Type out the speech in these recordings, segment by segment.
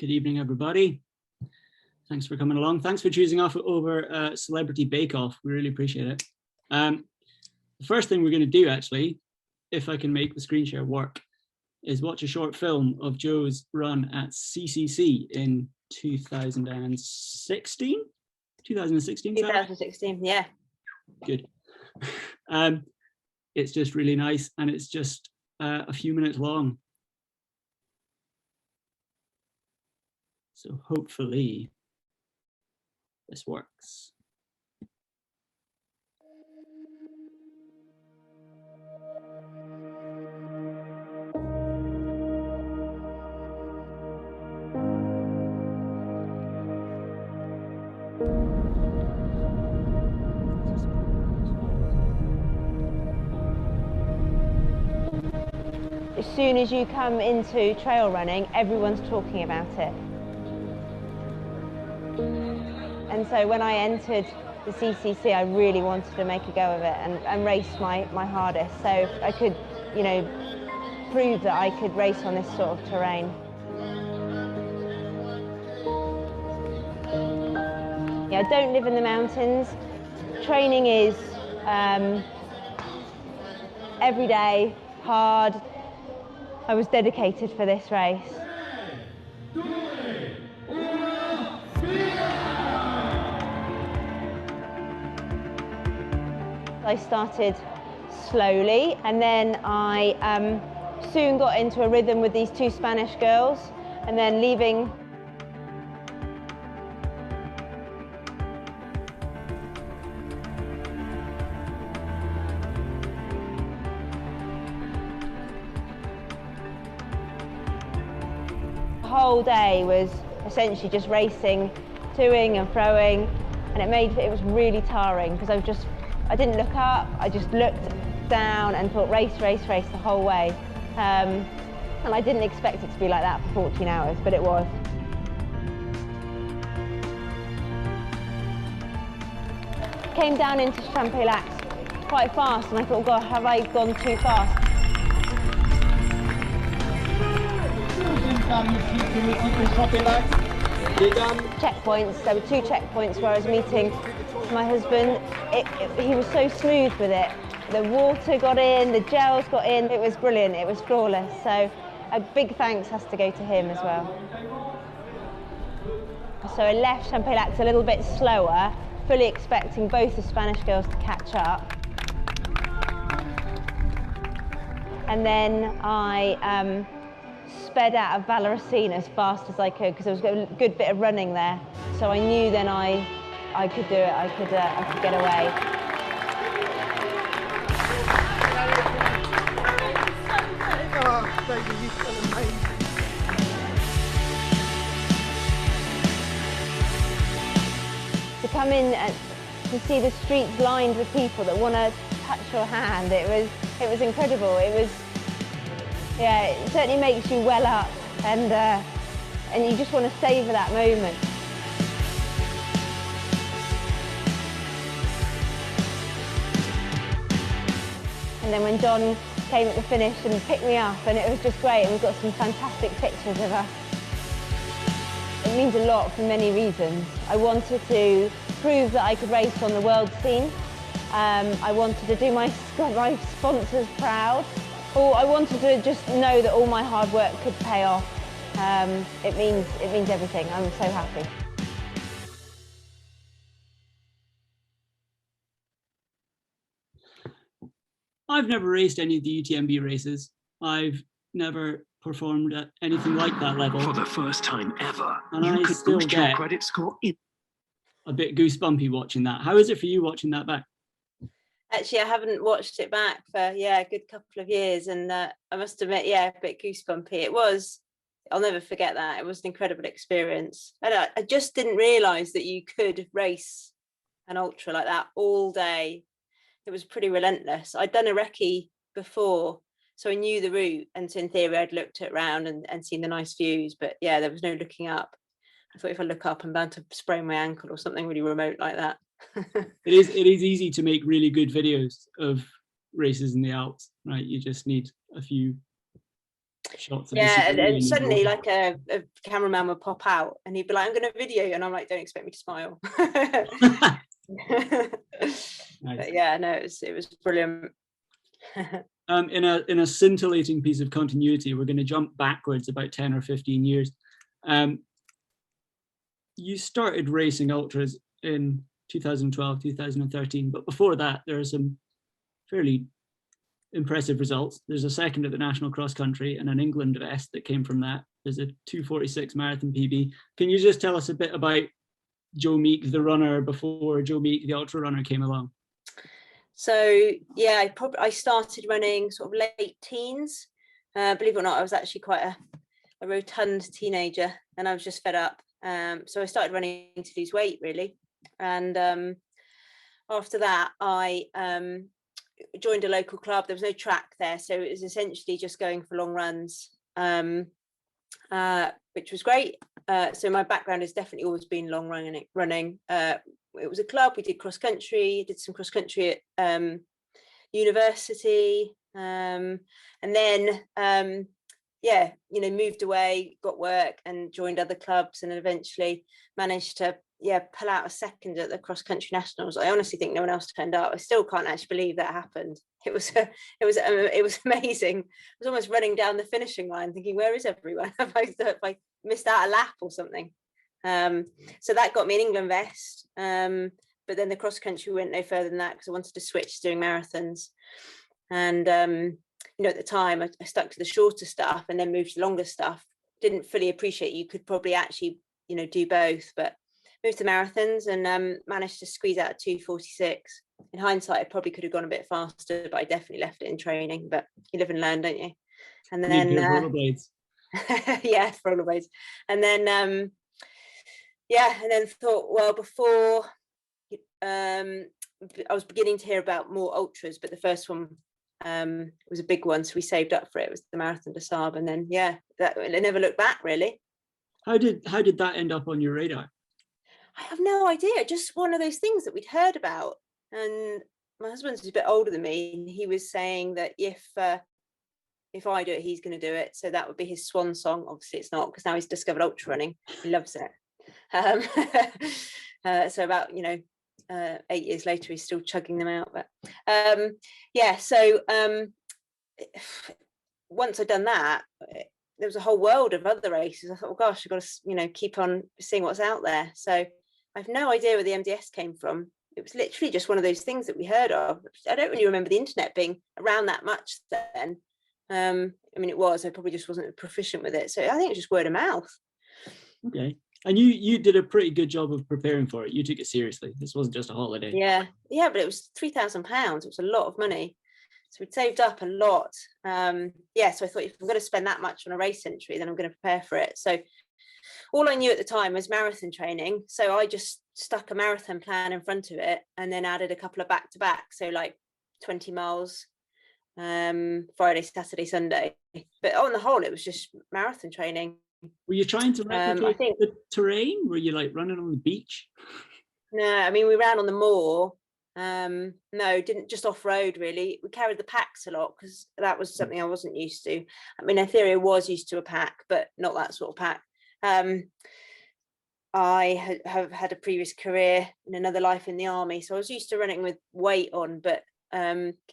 Good evening, everybody. Thanks for coming along. Thanks for choosing off over Celebrity Bake Off. We really appreciate it. The first thing we're going to do, actually, if I can make the screen share work, is watch a short film of Joe's run at CCC in 2016? 2016? 2016, yeah. Good. It's just really nice, and it's just a few minutes long. So hopefully this works. As soon as you come into trail running, everyone's talking about it. And so when I entered the CCC, I really wanted to make a go of it and race my hardest, so I could, you know, prove that I could race on this sort of terrain. Yeah, I don't live in the mountains. Training is every day, hard. I was dedicated for this race. I started slowly, and then I soon got into a rhythm with these two Spanish girls, and then leaving. The whole day was essentially just racing, toing and froing, and it was really tiring because I didn't look up, I just looked down and thought race, race, race the whole way. And I didn't expect it to be like that for 14 hours, but it was. Came down into Champelax quite fast, and I thought, God, have I gone too fast? Checkpoints, there were two checkpoints where I was meeting my husband. He was so smooth with it. The water got in, the gels got in. It was brilliant, it was flawless. So a big thanks has to go to him as well. So I left Champelax a little bit slower, fully expecting both the Spanish girls to catch up. And then I sped out of Valorcine as fast as I could because there was a good bit of running there. So I knew then I could do it, I could get away. Oh, baby, you feel amazing. To come in and to see the streets lined with people that want to touch your hand, it was incredible. Yeah, it certainly makes you well up, and you just want to savour that moment. And then when John came at the finish and picked me up, and it was just great, and we've got some fantastic pictures of us. It means a lot for many reasons. I wanted to prove that I could race on the world scene. I wanted to do my sponsors proud. Or I wanted to just know that all my hard work could pay off. It means everything. I'm so happy. I've never raced any of the UTMB races. I've never performed at anything like that level. For the first time ever, and you I could still boost your get credit score in. A bit goosebumpy watching that. How is it for you watching that back? Actually, I haven't watched it back for a good couple of years, and I must admit, a bit goosebumpy. It was. I'll never forget that. It was an incredible experience. And I just didn't realise that you could race an ultra like that all day. It was pretty relentless. I'd done a recce before, so I knew the route, and so in theory I'd looked at round and seen the nice views, but yeah, there was no looking up. I thought if I look up, I'm bound to sprain my ankle or something really remote like that. It is easy to make really good videos of races in the Alps, right? You just need a few shots of Yeah, the and civilian as suddenly well. like a cameraman would pop out and he'd be like, I'm going to video you, and I'm like, don't expect me to smile. Nice. But yeah, no, it was brilliant. In a scintillating piece of continuity, we're going to jump backwards about 10 or 15 years. You started racing ultras in 2012, 2013, but before that, there are some fairly impressive results. There's a second at the National Cross Country and an England vest that came from that. There's a 2:46 marathon PB. Can you just tell us a bit about Joe Meek, the runner, before Joe Meek, the ultra runner, came along? So yeah, I started running sort of late teens. Believe it or not, I was actually quite a rotund teenager, and I was just fed up. So I started running to lose weight, really. And after that, I joined a local club. There was no track there, so it was essentially just going for long runs, which was great. So my background has definitely always been long running. It was a club. We did cross country, did some cross country at university, and then moved away, got work, and joined other clubs, and then eventually managed to pull out a second at the cross country nationals. I honestly think no one else turned up. I still can't actually believe that happened. It was amazing. I was almost running down the finishing line thinking, where is everyone? Have I missed out a lap or something? So that got me an England vest, but then the cross country went no further than that because I wanted to switch to doing marathons. And at the time I stuck to the shorter stuff and then moved to longer stuff. Didn't fully appreciate you could probably actually do both, but moved to marathons and managed to squeeze out 2:46. In hindsight, I probably could have gone a bit faster, but I definitely left it in training. But you live and learn, don't you? And then rollerblades. yeah, rollerblades. And then and then thought, well, before I was beginning to hear about more ultras, but the first one was a big one, so we saved up for it. It was the Marathon des Sables, and then I never looked back, really. How did that end up on your radar? I have no idea. Just one of those things that we'd heard about. And my husband's a bit older than me, and he was saying that if I do it, he's going to do it. So that would be his swan song. Obviously, it's not, because now he's discovered ultra running. He loves it. So about 8 years later, he's still chugging them out. But so once I'd done that, there was a whole world of other races. I thought, oh gosh, I've got to keep on seeing what's out there. So I have no idea where the MDS came from. It was literally just one of those things that we heard of. I don't really remember the internet being around that much then. It was. I probably just wasn't proficient with it. So I think it was just word of mouth. Okay. And you did a pretty good job of preparing for it. You took it seriously. This wasn't just a holiday. Yeah, but it was £3,000. It was a lot of money. So we'd saved up a lot. So I thought, if I'm going to spend that much on a race entry, then I'm going to prepare for it. So all I knew at the time was marathon training. So I just stuck a marathon plan in front of it and then added a couple of back-to-back. So like 20 miles, Friday, Saturday, Sunday. But on the whole, it was just marathon training. Were you trying to replicate the terrain? Were you like running on the beach? No, we ran on the moor. No, didn't, just off-road really. We carried the packs a lot because that was something I wasn't used to. In theory I was used to a pack, but not that sort of pack. I have had a previous career in another life in the army, so I was used to running with weight on, but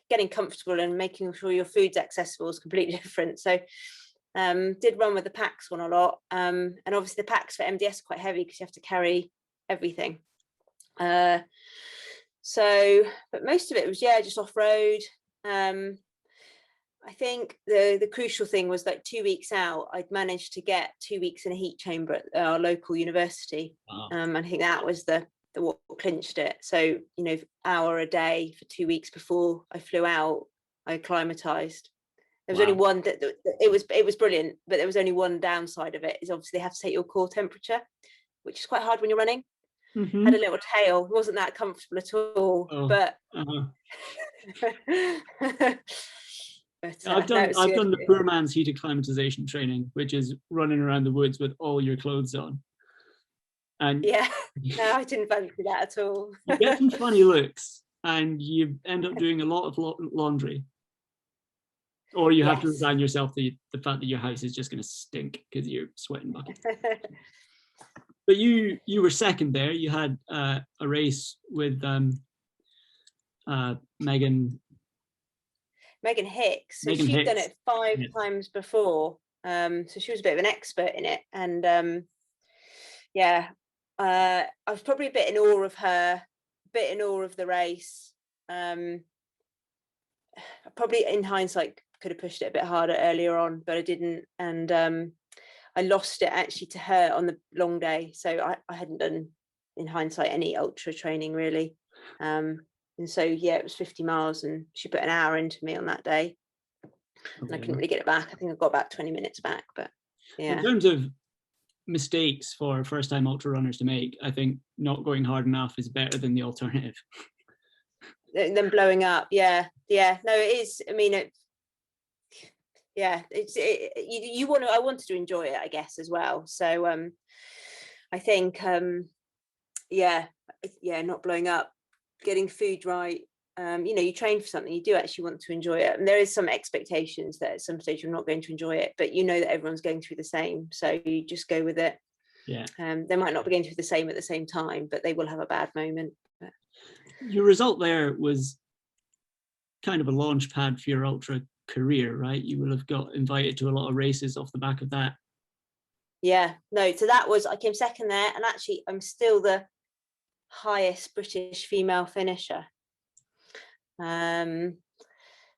getting comfortable and making sure your food's accessible is completely different. So did run with the packs on a lot, and obviously the packs for MDS are quite heavy because you have to carry everything. But most of it was just off-road. I think the crucial thing was like 2 weeks out, I'd managed to get 2 weeks in a heat chamber at our local university. Wow. And I think that was the what clinched it. So hour a day for 2 weeks before I flew out, I acclimatized. There was only one that it was brilliant, but there was only one downside of it, is obviously they have to take your core temperature, which is quite hard when you're running. Mm-hmm. Had a little tail. It wasn't that comfortable at all. But I've done the poor man's heat acclimatization training, which is running around the woods with all your clothes on. And no, I didn't fancy that at all. You get some funny looks, and you end up doing a lot of laundry. Or you have to Yes. resign yourself to the fact that your house is just going to stink because you're sweating buckets. But you were second there. You had a race with Megan Hicks. So Megan she'd done Hicks. it 5 Yeah. times before. So she was a bit of an expert in it. And I was probably a bit in awe of her, bit in awe of the race. Probably in hindsight could have pushed it a bit harder earlier on, but I didn't. And I lost it actually to her on the long day. So I hadn't done, in hindsight, any ultra training really. And so, yeah, it was 50 miles and she put an hour into me on that day. And I couldn't really get it back. I think I got about 20 minutes back, but yeah. In terms of mistakes for first time ultra runners to make, I think not going hard enough is better than the alternative. Then blowing up. Yeah. No, it is. I mean, I wanted to enjoy it, I guess, as well. So I think not blowing up, getting food right. You train for something, you do actually want to enjoy it, and there is some expectations that at some stage you're not going to enjoy it, but you know that everyone's going through the same, so you just go with it. Yeah. They might not be going through the same at the same time, but they will have a bad moment. But your result there was kind of a launch pad for your ultra career, right? You will have got invited to a lot of races off the back of that. Yeah, no, so I came second there, and actually I'm still the highest British female finisher.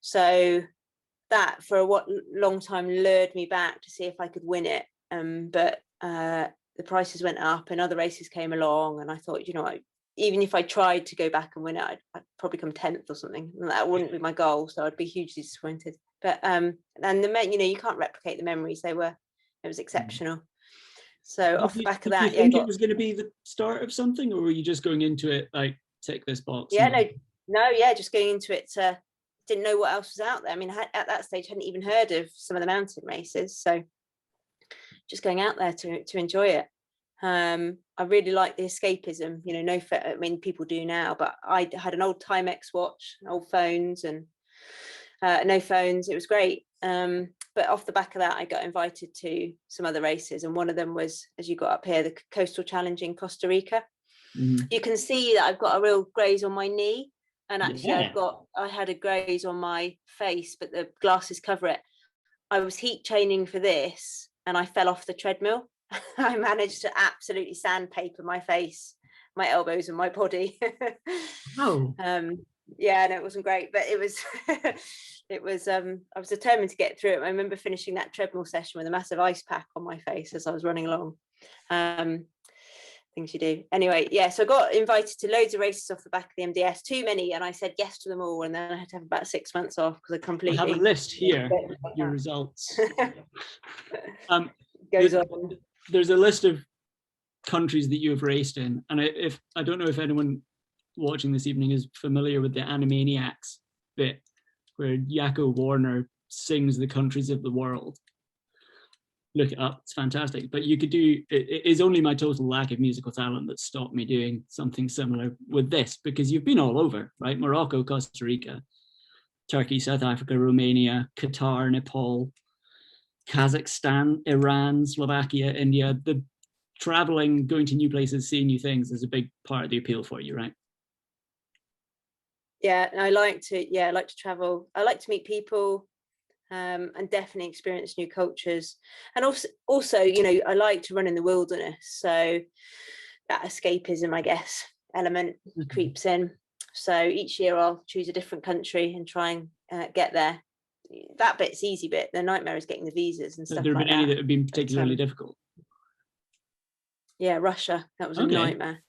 So that for a long time lured me back to see if I could win it. But the prices went up and other races came along, and I thought, even if I tried to go back and win it, I'd probably come 10th or something, and that wouldn't be my goal. So I'd be hugely disappointed. But and you can't replicate the memories. It was exceptional. So off the back of that, did you think it was going to be the start of something, or were you just going into it like, tick this box? Just going into it. Didn't know what else was out there. I mean, at that stage, hadn't even heard of some of the mountain races. So just going out there to enjoy it. I really like the escapism. I mean, people do now, but I had an old Timex watch, old phones, and no phones. It was great. But off the back of that, I got invited to some other races, and one of them was, as you got up here, the Coastal Challenge in Costa Rica. Mm-hmm. You can see that I've got a real graze on my knee, and actually I had a graze on my face, but the glasses cover it. I was heat training for this, and I fell off the treadmill. I managed to absolutely sandpaper my face, my elbows, and my body. Oh. Yeah, and it wasn't great, but it was I was determined to get through it. I remember finishing that treadmill session with a massive ice pack on my face as I was running along. Things you do. Anyway, so I got invited to loads of races off the back of the MDS, too many, and I said yes to them all, and then I had to have about 6 months off because I completely... I have a list here, your results. Goes on. There's a list of countries that you have raced in, and I don't know if anyone watching this evening is familiar with the Animaniacs bit where Yakko Warner sings the countries of the world. Look it up, it's fantastic. But you could do, it is only my total lack of musical talent that stopped me doing something similar with this, because you've been all over, right? Morocco, Costa Rica, Turkey, South Africa, Romania, Qatar, Nepal, Kazakhstan, Iran, Slovakia, India. The traveling, going to new places, seeing new things is a big part of the appeal for you, right? Yeah, and I like to travel. I like to meet people. And definitely experience new cultures, and also I like to run in the wilderness, so that escapism, I guess, element creeps in. So each year I'll choose a different country and try and get there. That bit's easy. Bit the nightmare is getting the visas and stuff. There have like been any that have been particularly difficult? Yeah, Russia. That was a nightmare.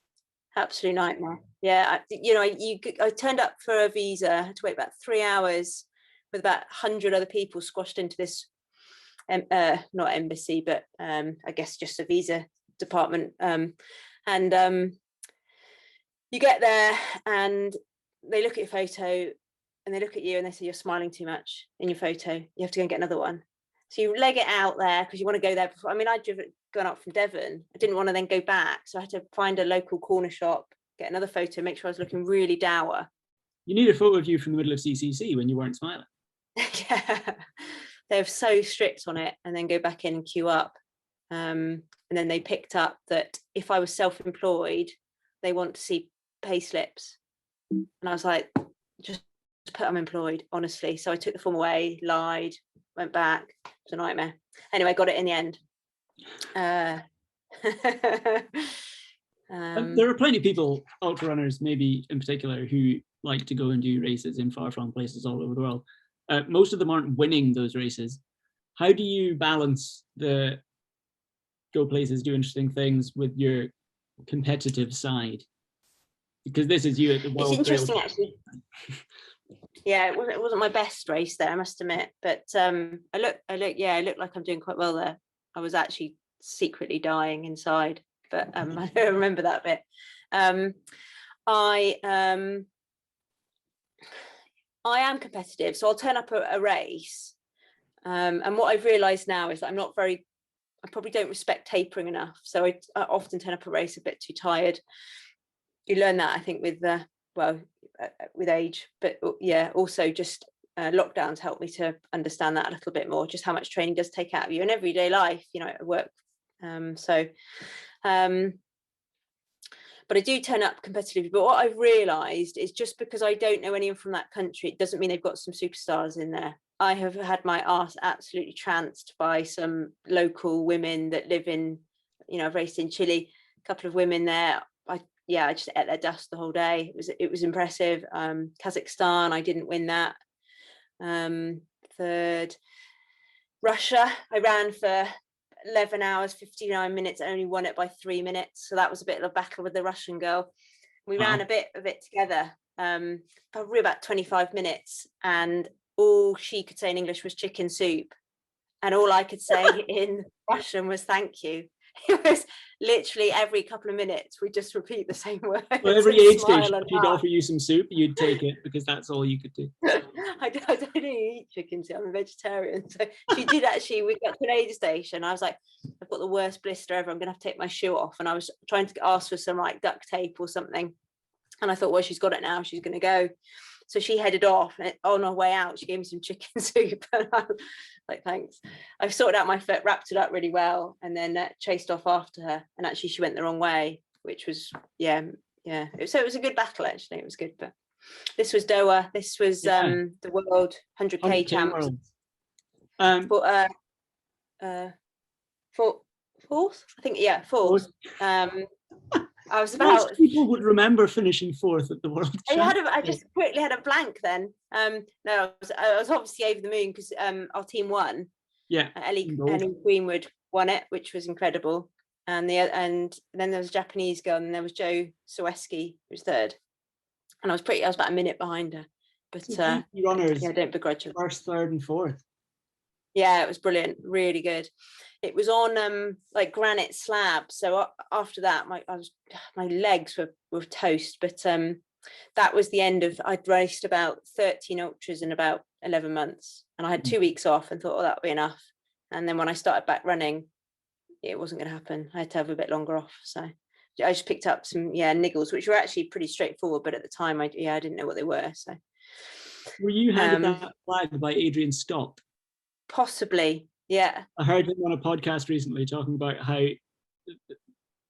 Absolute nightmare. Yeah, I turned up for a visa. I had to wait about 3 hours with about 100 other people squashed into this, not embassy, but I guess just a visa department. And you get there and they look at your photo and they look at you and they say, you're smiling too much in your photo. You have to go and get another one. So you leg it out there because you want to go there before. I mean, I'd gone up from Devon. I didn't want to then go back. So I had to find a local corner shop, get another photo, make sure I was looking really dour. You need a photo of you from the middle of CCC when you weren't smiling. Yeah, they're so strict on it, and then go back in and queue up. And then they picked up that if I was self-employed, they want to see pay slips. And I was like, just put I'm employed, honestly. So I took the form away, lied, went back. It was a nightmare. Anyway, got it in the end. There are plenty of people, ultra runners maybe in particular, who like to go and do races in far-flung places all over the world. Most of them aren't winning those races. How do you balance the go places, do interesting things with your competitive side? Because this is you at the World It's interesting, Trail. actually. Yeah, it wasn't my best race there, I must admit. But I look like I'm doing quite well there. I was actually secretly dying inside, but I don't remember that bit. I am competitive, so I'll turn up a race. And what I've realised now is that I probably don't respect tapering enough. So I often turn up a race a bit too tired. You learn that, I think, with age, but yeah, also just lockdowns helped me to understand that a little bit more, just how much training does take out of you in everyday life, at work. But I do turn up competitively. But what I've realised is just because I don't know anyone from that country, it doesn't mean they've got some superstars in there. I have had my arse absolutely tranced by some local women that live in, I've raced in Chile, a couple of women there. I just ate their dust the whole day. It was impressive. Kazakhstan, I didn't win that. Third, Russia, I ran for 11 hours, 59 minutes, only won it by 3 minutes. So that was a bit of a battle with the Russian girl. We ran a bit of it together, probably about 25 minutes. And all she could say in English was chicken soup. And all I could say in Russian was thank you. It was literally every couple of minutes we just repeat the same words. Well, every aid station, if she'd offer you some soup, you'd take it because that's all you could do. I don't eat chicken soup. I'm a vegetarian. So she did actually. We got to an aid station. I was like, I've got the worst blister ever. I'm gonna have to take my shoe off. And I was trying to ask for some like duct tape or something. And I thought, well, she's got it now. She's gonna go. So she headed off, and on her way out, she gave me some chicken soup. And I was like, thanks. I've sorted out my foot, wrapped it up really well, and then chased off after her. And actually, she went the wrong way, which was, yeah. So it was a good battle, actually. It was good. But this was Doha. This was the World 100K champs. Fourth? I think, yeah, fourth. I was about. Most people would remember finishing fourth at the World Championship. I just quickly had a blank then. No, I was obviously over the moon because our team won. Yeah. Ellie Greenwood won it, which was incredible. And then there was a Japanese girl, and there was Jo Saweski, who was third. And I was about a minute behind her. But runners, yeah, don't begrudge it. First, third, and fourth. Yeah, it was brilliant, really good. It was on like granite slabs. So after that, my legs were toast. But that was the end of. I'd raced about 13 ultras in about 11 months, and I had 2 weeks off, and thought, oh, that'll be enough. And then when I started back running, it wasn't going to happen. I had to have a bit longer off. So I just picked up some niggles, which were actually pretty straightforward. But at the time, I didn't know what they were. So were you handed that flag by Adrian Scott? Possibly, yeah. I heard him on a podcast recently talking about how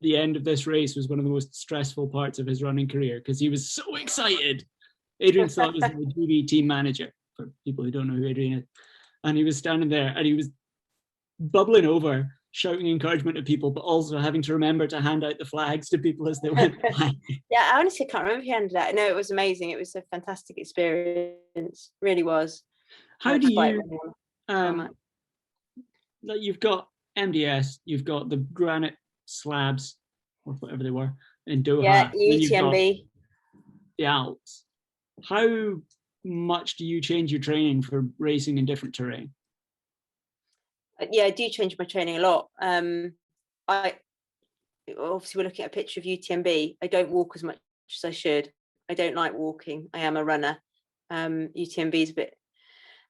the end of this race was one of the most stressful parts of his running career because he was so excited. Adrian Scott was the GB team manager, for people who don't know who Adrian is. And he was standing there and he was bubbling over, shouting encouragement at people, but also having to remember to hand out the flags to people as they went by. Yeah, I honestly can't remember if he handed out. No, it was amazing. It was a fantastic experience. Really was. How do you... you've got MDS, you've got the granite slabs or whatever they were in Doha. Yeah, UTMB. The Alps. How much do you change your training for racing in different terrain? Yeah, I do change my training a lot. I obviously we're looking at a picture of UTMB. I don't walk as much as I should. I don't like walking. I am a runner. UTMB is a bit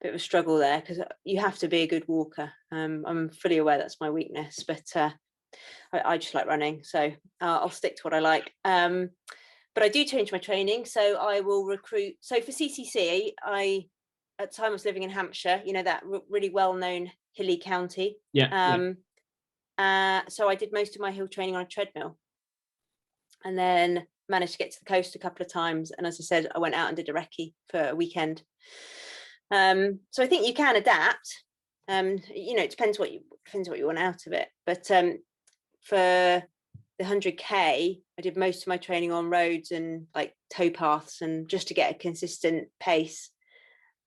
of a struggle there because you have to be a good walker. I'm fully aware that's my weakness, but I just like running, so I'll stick to what I like. But I do change my training, so I will recruit. So for CCC, I at the time I was living in Hampshire, you know, that really well-known hilly county. Yeah. So I did most of my hill training on a treadmill, and then managed to get to the coast a couple of times. And as I said, I went out and did a recce for a weekend. So I think you can adapt. You know, it depends what you want out of it. But for the 100k, I did most of my training on roads and like towpaths, and just to get a consistent pace.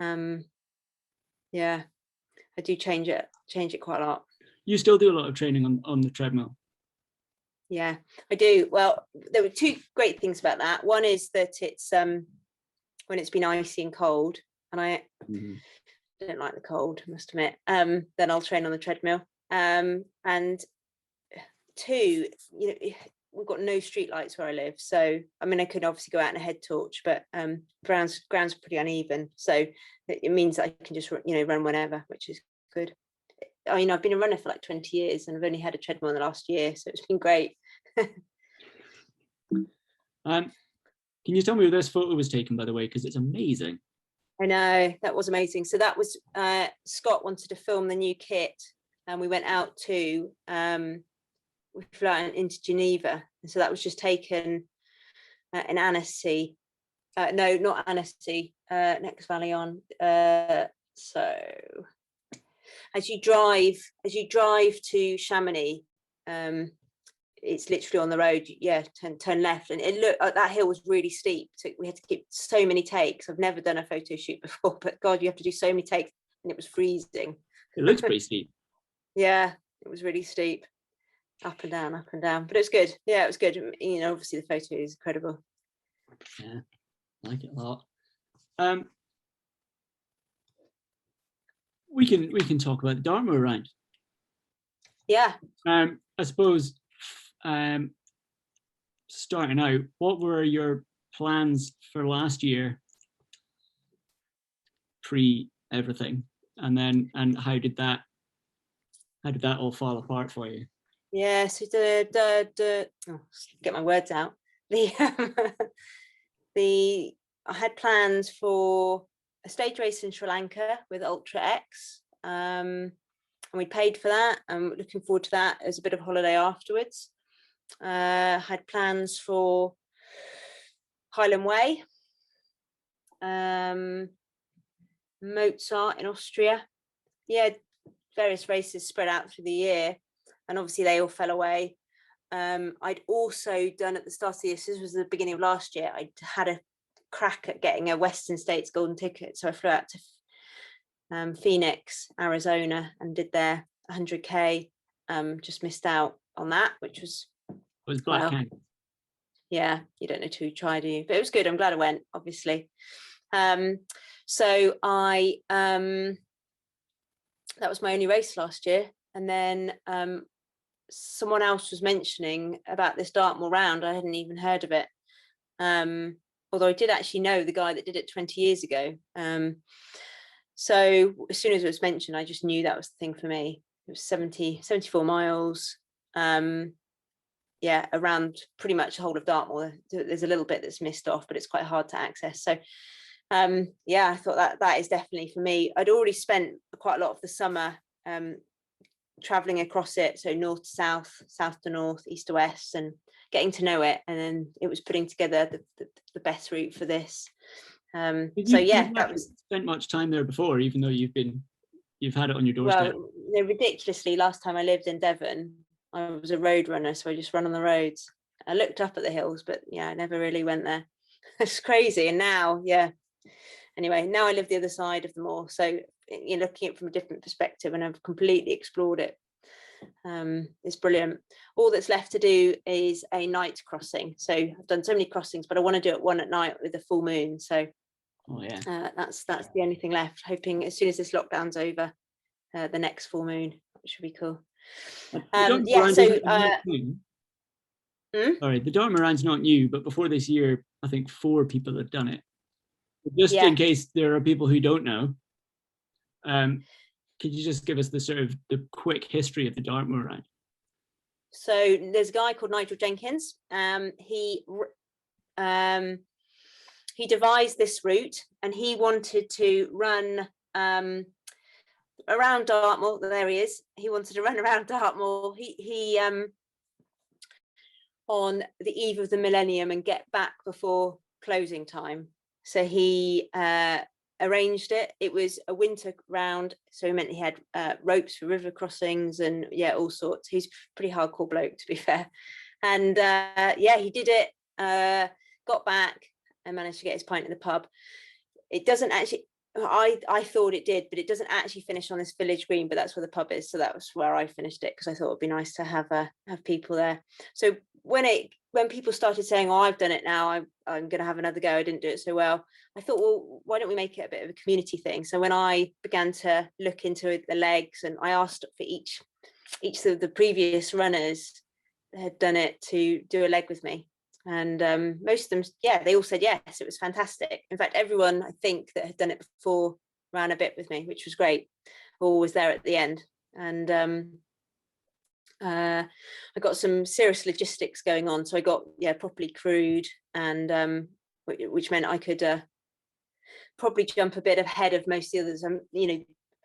Yeah, I do change it quite a lot. You still do a lot of training on the treadmill? Yeah, I do. Well, there were two great things about that. One is that it's when it's been icy and cold, and I don't like the cold, I must admit, then I'll train on the treadmill. And two, you know, we've got no street lights where I live, so I mean, I could obviously go out in a head torch, but ground's pretty uneven, so it means that I can just, you know, run whenever, which is good. I mean, I've been a runner for like 20 years and I've only had a treadmill in the last year, so it's been great. Can you tell me where this photo was taken, by the way, because it's amazing? I know, that was amazing. So that was Scott wanted to film the new kit, and we went out to we flew out into Geneva, and so that was just taken in Annecy. No, not Annecy, next valley on. So as you drive to Chamonix, it's literally on the road. Yeah, turn left, and it looked that hill was really steep, so we had to keep so many takes. I've never done a photo shoot before, but God, you have to do so many takes, and it was freezing. It looks pretty steep. Yeah, it was really steep, up and down, but it was good. Yeah, it was good. You know, obviously the photo is incredible. Yeah, I like it a lot. We can talk about the Dartmoor Round. Yeah. I suppose, starting out, what were your plans for last year, pre everything, and how did that all fall apart for you? Yeah. So get my words out. I had plans for a stage race in Sri Lanka with Ultra X, and we paid for that. I'm looking forward to that as a bit of holiday afterwards. Had plans for Highland Way, Mozart in Austria. Yeah, various races spread out through the year, and obviously they all fell away. I'd also done at the start of the year, so this was the beginning of last year, I'd had a crack at getting a Western States golden ticket, so I flew out to Phoenix, Arizona, and did their 100k. Just missed out on that, which was Black Cat. Yeah, you don't know till you try, do you? But it was good. I'm glad I went, obviously. So I that was my only race last year, and then someone else was mentioning about this Dartmoor Round. I hadn't even heard of it, although I did actually know the guy that did it 20 years ago. So as soon as it was mentioned, I just knew that was the thing for me. It was 74 miles. Yeah, around pretty much the whole of Dartmoor. There's a little bit that's missed off, but it's quite hard to access. So yeah, I thought that is definitely for me. I'd already spent quite a lot of the summer traveling across it, so north to south, south to north, east to west, and getting to know it. And then it was putting together the best route for this. So yeah, that was spent much time there before, even though you've had it on your doorstep. Well, ridiculously, last time I lived in Devon, I was a road runner, so I just run on the roads. I looked up at the hills, but yeah, I never really went there. It's crazy. And now, yeah. Anyway, now I live the other side of the moor, so you're looking at it from a different perspective, and I've completely explored it. It's brilliant. All that's left to do is a night crossing. So I've done so many crossings, but I want to do it one at night with a full moon. So that's the only thing left. Hoping as soon as this lockdown's over, the next full moon, which would be cool. Yeah. So sorry, the Dartmoor Round's not new, but before this year, I think 4 people had done it. Just in case there are people who don't know, could you just give us the quick history of the Dartmoor Round? So there's a guy called Nigel Jenkins. He he devised this route, and he wanted to run around Dartmoor. There he is. He wanted to run around Dartmoor. He on the eve of the millennium and get back before closing time. So he arranged it. It was a winter round, so it meant he had ropes for river crossings and all sorts. He's a pretty hardcore bloke, to be fair. And he did it, got back and managed to get his pint in the pub. It doesn't actually, I thought it did, but it doesn't actually finish on this village green, but that's where the pub is. So that was where I finished it, because I thought it'd be nice to have people there. So when people started saying, oh, I've done it now, I'm going to have another go, I didn't do it so well, I thought, well, why don't we make it a bit of a community thing? So when I began to look into the legs, and I asked for each of the previous runners that had done it to do a leg with me. And most of them, they all said yes, it was fantastic. In fact, everyone, I think, that had done it before ran a bit with me, which was great. All was there at the end. And I got some serious logistics going on. So I got, properly crewed, and which meant I could probably jump a bit ahead of most of the others.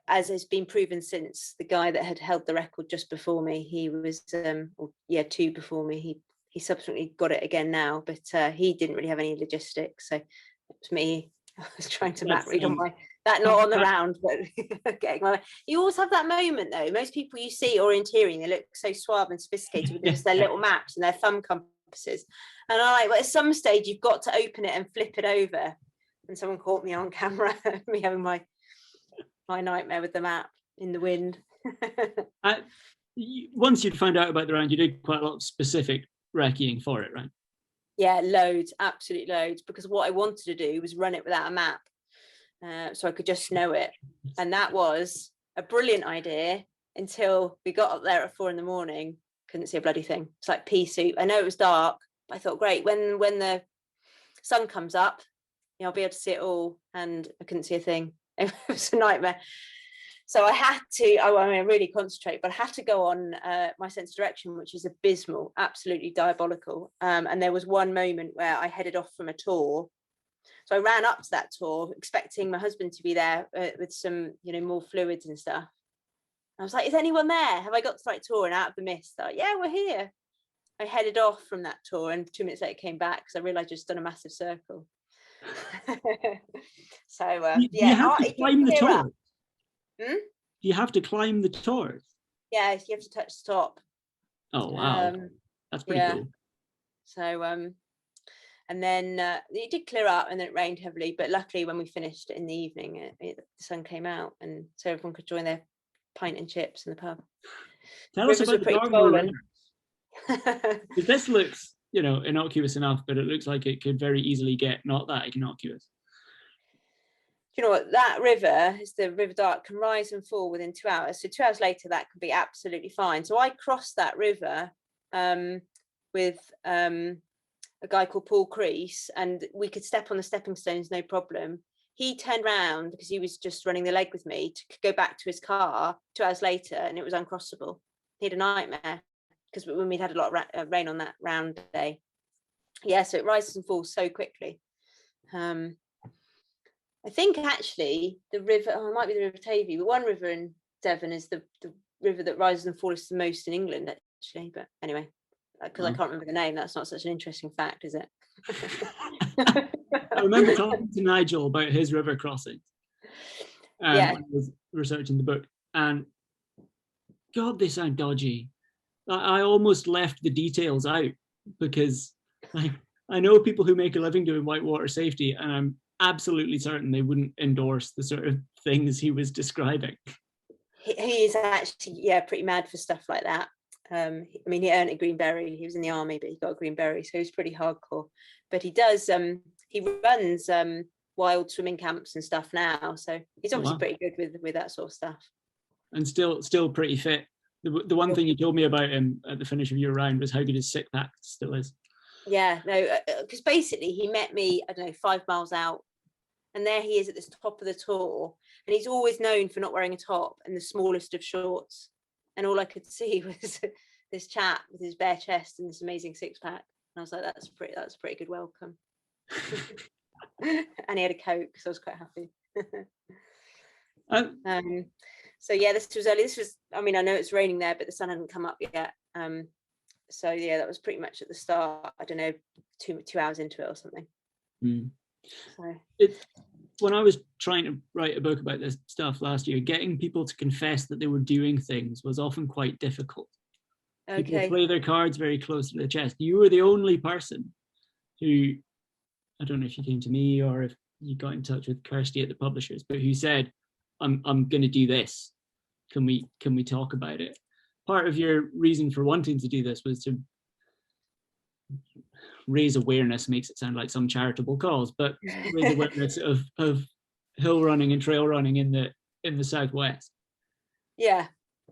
As has been proven since, the guy that had held the record just before me, he was, two before me. He subsequently got it again now, but he didn't really have any logistics. So it was me. I was trying to map read on that, not on the round, but getting my. You always have that moment, though. Most people you see orienteering, they look so suave and sophisticated with just their little maps and their thumb compasses. And at some stage, you've got to open it and flip it over. And someone caught me on camera, me having my nightmare with the map in the wind. Once you'd found out about the round, you did quite a lot of specific recceing for it, right? Yeah, loads, absolute loads, because what I wanted to do was run it without a map, so I could just know it. And that was a brilliant idea until we got up there at 4 a.m, couldn't see a bloody thing. It's like pea soup. I know it was dark, but I thought, great, when the sun comes up, I'll be able to see it all, and I couldn't see a thing. It was a nightmare. So I had to, I really concentrate, but I had to go on my sense of direction, which is abysmal, absolutely diabolical. And there was one moment where I headed off from a tour. So I ran up to that tour, expecting my husband to be there with some, more fluids and stuff. I was like, is anyone there? Have I got the right tour? And out of the mist, I thought, yeah, we're here. I headed off from that tour, and 2 minutes later came back because I realized I'd just done a massive circle. So you have to climb the tour. You have to climb the tour. Yeah, you have to touch the top. Oh wow, that's pretty cool. So and then it did clear up, and then it rained heavily, but luckily when we finished in the evening, the sun came out, and so everyone could join their pint and chips in the pub. Tell us about the Dartmoor Round. This looks, innocuous enough, but it looks like it could very easily get not that innocuous. Do you know what? That river, is the River Dart, can rise and fall within 2 hours. So 2 hours later, that could be absolutely fine. So I crossed that river with a guy called Paul Crease, and we could step on the stepping stones, no problem. He turned around because he was just running the leg with me to go back to his car 2 hours later, and it was uncrossable. He had a nightmare because when we'd had a lot of rain on that round day. Yeah, so it rises and falls so quickly. I think actually the river, it might be the River Tavy, but one river in Devon is the river that rises and falls the most in England, actually. But anyway, because I can't remember the name, that's not such an interesting fact, is it? I remember talking to Nigel about his river crossings when I was researching the book, and God, they sound dodgy. I almost left the details out because I know people who make a living doing whitewater safety, and I'm absolutely certain they wouldn't endorse the sort of things he was describing. He is actually, pretty mad for stuff like that. He earned a green beret. He was in the army, but he got a green beret, so he's pretty hardcore. But he does, he runs wild swimming camps and stuff now, so he's obviously pretty good with that sort of stuff. And still pretty fit. The one thing you told me about him at the finish of your round was how good his sick pack still is. Yeah, no, because basically he met me, 5 miles out, and there he is at the top of the tour, and he's always known for not wearing a top and the smallest of shorts, and all I could see was this chap with his bare chest and this amazing six pack, and I was like, that's a pretty good welcome. And he had a Coke, so I was quite happy. Um, So yeah, this was early. I mean, I know it's raining there, but the sun hadn't come up yet. So yeah, that was pretty much at the start. I don't know, 2 hours into it or something. So when I was trying to write a book about this stuff last year, getting people to confess that they were doing things was often quite difficult. People okay. play their cards very close to the chest. You were the only person who, I don't know if you came to me or if you got in touch with Kirsty at the publishers, but who said, I'm going to do this. Can we talk about it? Part of your reason for wanting to do this was to raise awareness, makes it sound like some charitable cause, but raise awareness of hill running and trail running in the southwest. Yeah,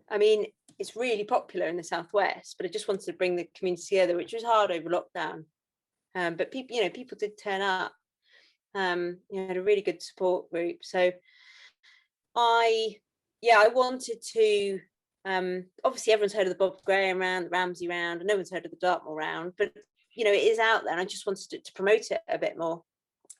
I mean, it's really popular in the southwest, but I just wanted to bring the community together, which was hard over lockdown. But people did turn up. Had a really good support group. So I wanted to. Obviously, everyone's heard of the Bob Graham Round, the Ramsey Round, and no one's heard of the Dartmoor Round, but it is out there, and I just wanted to promote it a bit more.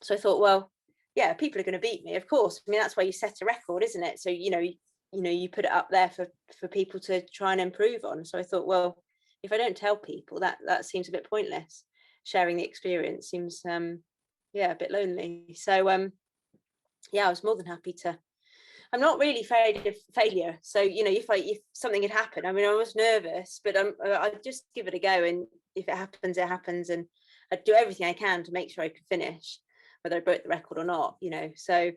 So I thought, well, yeah, people are going to beat me, of course. I mean, that's why you set a record, isn't it? So you put it up there for people to try and improve on. So I thought, well, if I don't tell people, that seems a bit pointless. Sharing the experience seems a bit lonely. So I was more than happy to. I'm not really afraid of failure. So if something had happened, I mean, I was nervous, but I'd just give it a go, and if it happens, it happens, and I'd do everything I can to make sure I could finish, whether I broke the record or not. So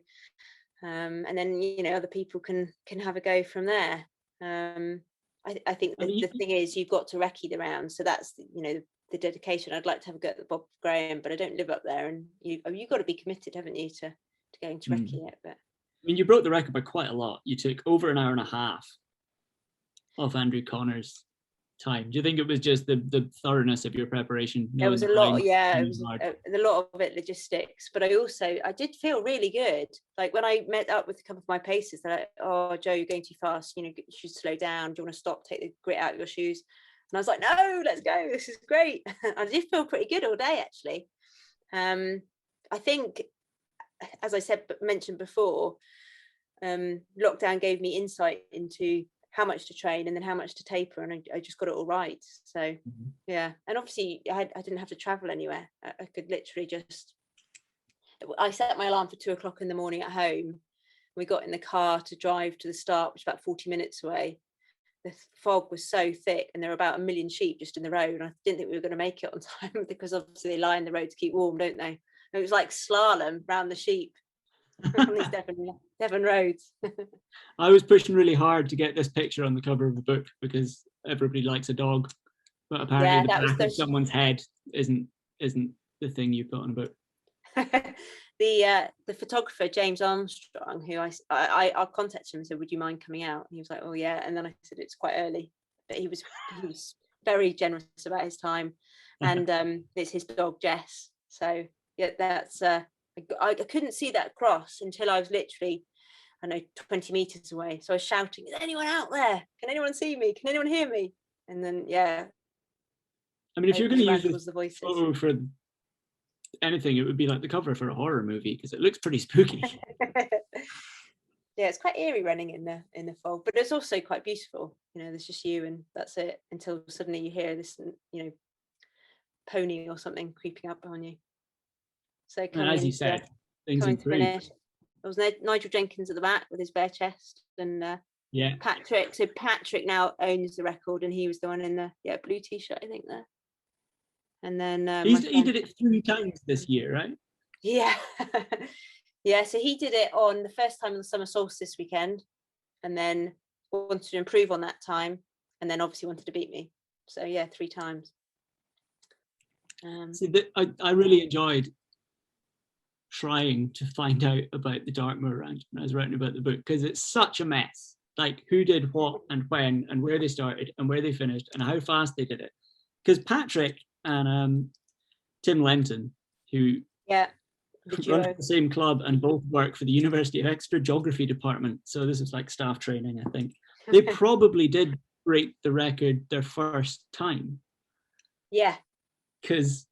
and then other people can have a go from there. I think the thing is, you've got to recce the round, so that's the dedication. I'd like to have a go at the Bob Graham, but I don't live up there, and you've got to be committed, haven't you, to going to recce it. But I mean, you broke the record by quite a lot. You took over an hour and a half off Andrew Connor's time. Do you think it was just the thoroughness of your preparation? There was a lot, it was a lot of it logistics, but I did feel really good. Like when I met up with a couple of my pacers, they're like, "Oh, Joe, you're going too fast. You should slow down. Do you want to stop? Take the grit out of your shoes." And I was like, "No, let's go. This is great." I did feel pretty good all day, actually. I think, as I mentioned before, lockdown gave me insight into how much to train and then how much to taper, and I just got it all right. So yeah, and obviously I didn't have to travel anywhere. I could literally I set my alarm for 2:00 in the morning at home. We got in the car to drive to the start, which is about 40 minutes away. The fog was so thick, and there were about 1 million sheep just in the road, and I didn't think we were going to make it on time because obviously they lie in the road to keep warm, don't they? It was like slalom round the sheep on these Devon roads. I was pushing really hard to get this picture on the cover of the book because everybody likes a dog, but apparently the back of someone's head isn't the thing you put on a book. The photographer James Armstrong, who I contacted him and said, "Would you mind coming out?" And he was like, "Oh yeah." And then I said, "It's quite early," but he was very generous about his time, and it's his dog Jess. So yeah, that's I couldn't see that cross until I was literally, 20 meters away. So I was shouting, "Is anyone out there? Can anyone see me? Can anyone hear me?" And then I mean, if you're going to use the voices. photo for anything, it would be like the cover for a horror movie because it looks pretty spooky. Yeah, it's quite eerie running in the fog, but it's also quite beautiful. There's just you and that's it, until suddenly you hear this pony or something creeping up on you. So as you said, things improve. There was Nigel Jenkins at the back with his bare chest, and Patrick. So Patrick now owns the record, and he was the one in the blue t-shirt, I think, there. And then he did it 3 times this year, right? Yeah. Yeah, so he did it on the first time on the summer solstice weekend, and then wanted to improve on that time, and then obviously wanted to beat me. So yeah, 3 times. I really enjoyed trying to find out about the Dartmoor Round when I was writing about the book, because it's such a mess. Like who did what and when and where they started and where they finished and how fast they did it. Because Patrick and Tim Lenton, who run the same club and both work for the University of Exeter Geography Department, so this is like staff training, I think. They probably did break the record their first time. Yeah. Because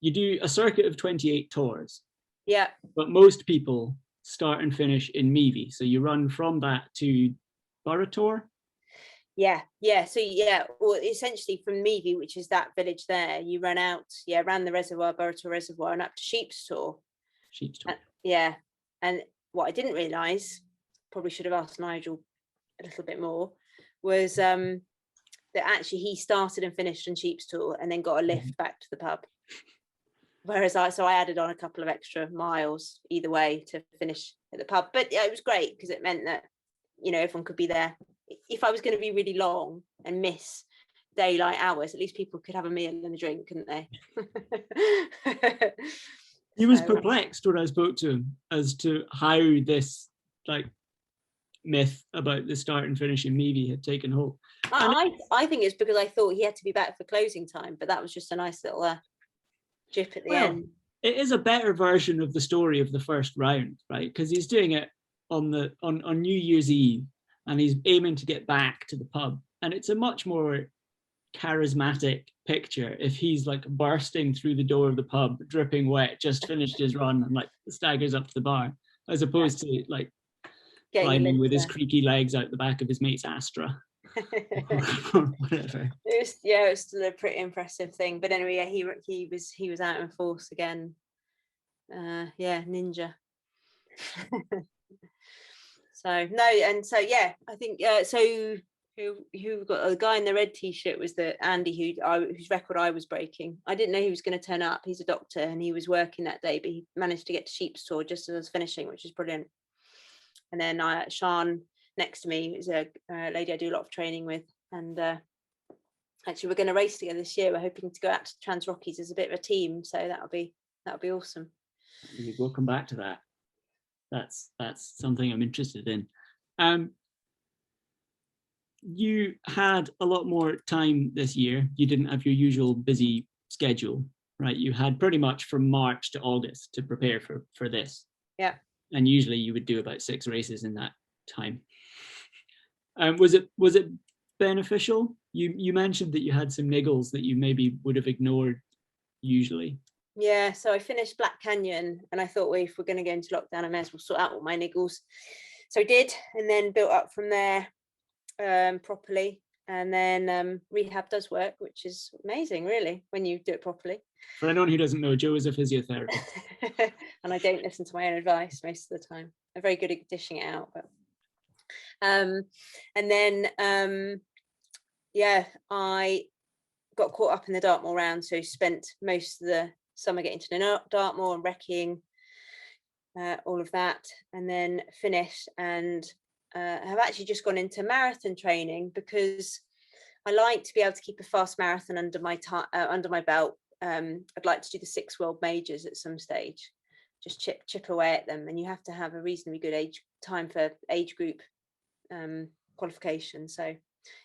you do a circuit of 28 tours, Yeah. but most people start and finish in Meavy. So you run from that to Burrator. Yeah, yeah. So yeah, well, essentially from Meavy, which is that village there, you run out, around the reservoir, Burrator Reservoir, and up to Sheep's Tor. Sheep's Tor. Yeah. And what I didn't realise, probably should have asked Nigel a little bit more, was that actually he started and finished in Sheep's Tor and then got a lift back to the pub. Whereas I added on a couple of extra miles either way to finish at the pub. But yeah, it was great because it meant that, everyone could be there. If I was going to be really long and miss daylight hours, at least people could have a meal and a drink, couldn't they? He was perplexed when I spoke to him as to how this myth about the start and finish in Meavy had taken hold. I think it's because I thought he had to be back for closing time, but that was just a nice little jip at the end. It is a better version of the story of the first round, right? Because he's doing it on New Year's Eve, and he's aiming to get back to the pub, and it's a much more charismatic picture if he's bursting through the door of the pub, dripping wet, just finished his run, and staggers up to the bar, as opposed to climbing with his creaky legs out the back of his mate's Astra. Whatever. It was still a pretty impressive thing. But anyway, he was out in force again. Ninja. I think so who got a guy in the red t-shirt was the Andy whose record I was breaking. I didn't know he was going to turn up. He's a doctor and he was working that day, but he managed to get to Sheep's Tor just as I was finishing, which is brilliant. And then Sean next to me is a lady I do a lot of training with, and actually we're going to race together this year. We're hoping to go out to Trans Rockies as a bit of a team, so that'll be awesome. We'll come back to that. That's something I'm interested in. You had a lot more time this year. You didn't have your usual busy schedule, right? You had pretty much from March to August to prepare for this. Yeah. And usually you would do about 6 races in that time. Was it beneficial? You mentioned that you had some niggles that you maybe would have ignored usually. Yeah, so I finished Black Canyon and I thought, well, if we're going to go into lockdown, I may as well sort out all my niggles. So I did, and then built up from there properly. And then rehab does work, which is amazing, really, when you do it properly. For anyone who doesn't know, Jo is a physiotherapist. And I don't listen to my own advice most of the time. I'm very good at dishing it out. But and then, I got caught up in the Dartmoor Round, so spent most of the summer getting to know Dartmoor and recceing, all of that, and then finished and have actually just gone into marathon training because I like to be able to keep a fast marathon under my belt. I'd like to do the 6 world majors at some stage, just chip away at them, and you have to have a reasonably good time for age group qualification. So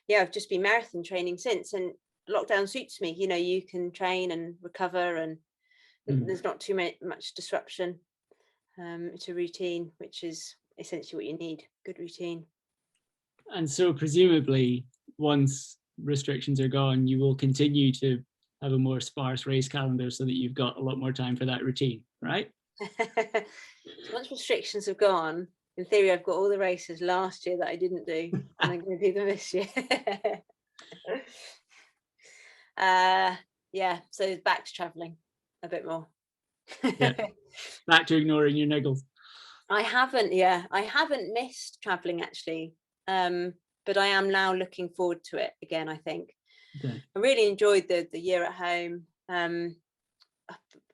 yeah, I've just been marathon training since, and lockdown suits me. You can train and recover, and there's not too much disruption to routine, which is essentially what you need, good routine. And so presumably once restrictions are gone, you will continue to have a more sparse race calendar so that you've got a lot more time for that routine, right? Once restrictions have gone, in theory I've got all the races last year that I didn't do and I'm going to do them this year. So back to traveling a bit more. Back to ignoring your niggles. I haven't missed traveling actually, but I am now looking forward to it again. I think I really enjoyed the year at home.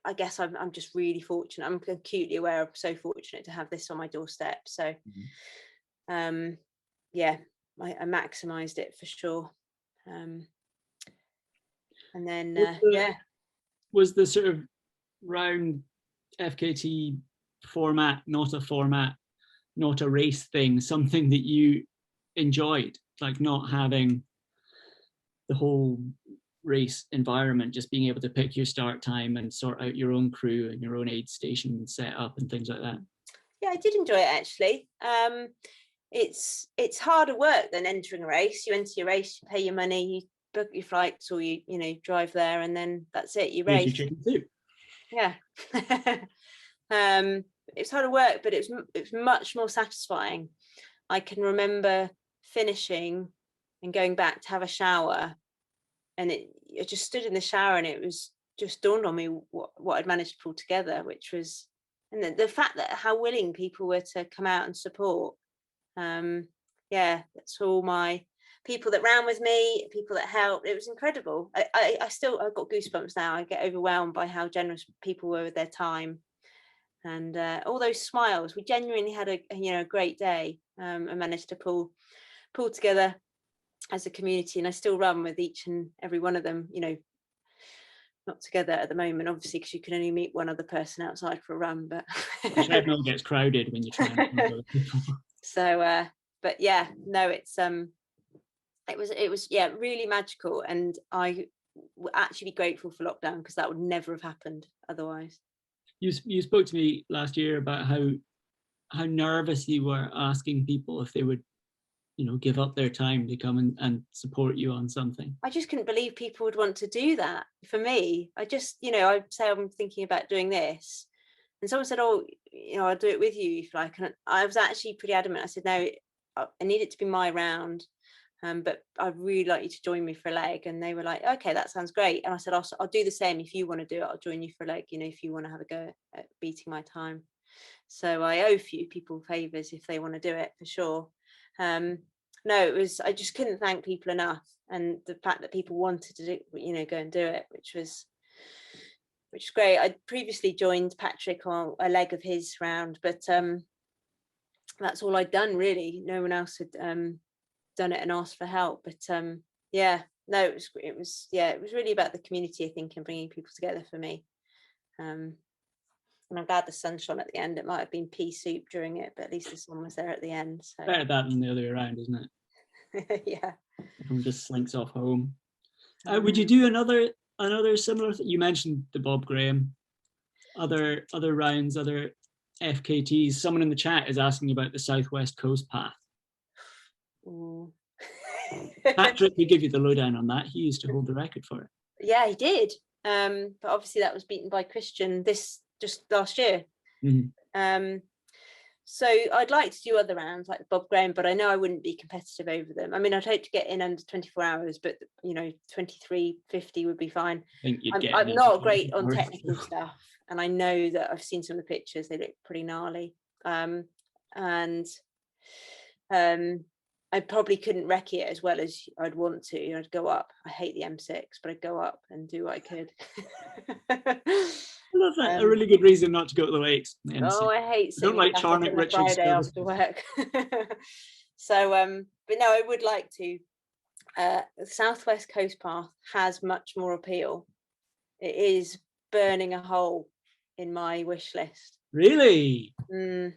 I guess I'm just really fortunate. I'm acutely aware I'm so fortunate to have this on my doorstep. So I maximised it for sure. And then was the sort of round FKT format not a race thing, something that you enjoyed, like not having the whole race environment, just being able to pick your start time and sort out your own crew and your own aid station set up and things like that? Yeah, I did enjoy it actually. It's harder work than entering a race. You enter your race, you pay your money, you book your flights, or you drive there, and then that's it, you race. Chicken soup. Yeah. It's hard work, but it's much more satisfying. I can remember finishing and going back to have a shower, and I just stood in the shower, and it was just dawned on me what I'd managed to pull together, which was, and the fact that how willing people were to come out and support. That's all my people that ran with me, people that helped. It was incredible. I've got goosebumps now. I get overwhelmed by how generous people were with their time, and all those smiles. We genuinely had a great day, and managed to pull together as a community. And I still run with each and every one of them, not together at the moment, obviously, because you can only meet one other person outside for a run, but the treadmill gets crowded when you try and find other people. So but yeah, no, it was really magical, and I would actually be grateful for lockdown, because that would never have happened otherwise. You spoke to me last year about how nervous you were asking people if they would, give up their time to come and support you on something. I just couldn't believe people would want to do that for me. I just, I'd say I'm thinking about doing this, and someone said, "Oh, I'll do it with you if you like." And I was actually pretty adamant. I said, "No, I need it to be my round, but I'd really like you to join me for a leg." And they were like, "Okay, that sounds great." And I said, I'll do the same if you want to do it. I'll join you for a leg, if you want to have a go at beating my time. So I owe a few people favours if they want to do it, for sure. I just couldn't thank people enough, and the fact that people wanted to do, go and do it, which was great. I'd previously joined Patrick on a leg of his round, but that's all I'd done, really. No one else had done it and asked for help. But it was really about the community, I think, and bringing people together for me. And I'm glad the sun shone at the end. It might have been pea soup during it, but at least the sun was there at the end. So. Better that than the other way around, isn't it? Yeah. Everyone just slinks off home. Would you do another similar thing? You mentioned the Bob Graham, other rounds, other FKTs. Someone in the chat is asking about the Southwest Coast Path. Patrick could give you the lowdown on that. He used to hold the record for it. Yeah, he did. But obviously that was beaten by Christian just last year. Mm-hmm. So I'd like to do other rounds like Bob Graham, but I know I wouldn't be competitive over them. I mean, I'd hope to get in under 24 hours, but 23:50 would be fine. I'm not great on technical stuff, and I know that I've seen some of the pictures. They look pretty gnarly. And I probably couldn't wreck it as well as I'd want to. I'd go up. I hate the M6, but I'd go up and do what I could. That's a really good reason not to go to the lakes. Oh, I hate I don't like Charnock Richards Friday after work. So, but no, I would like to. The Southwest Coast Path has much more appeal. It is burning a hole in my wish list. Really? It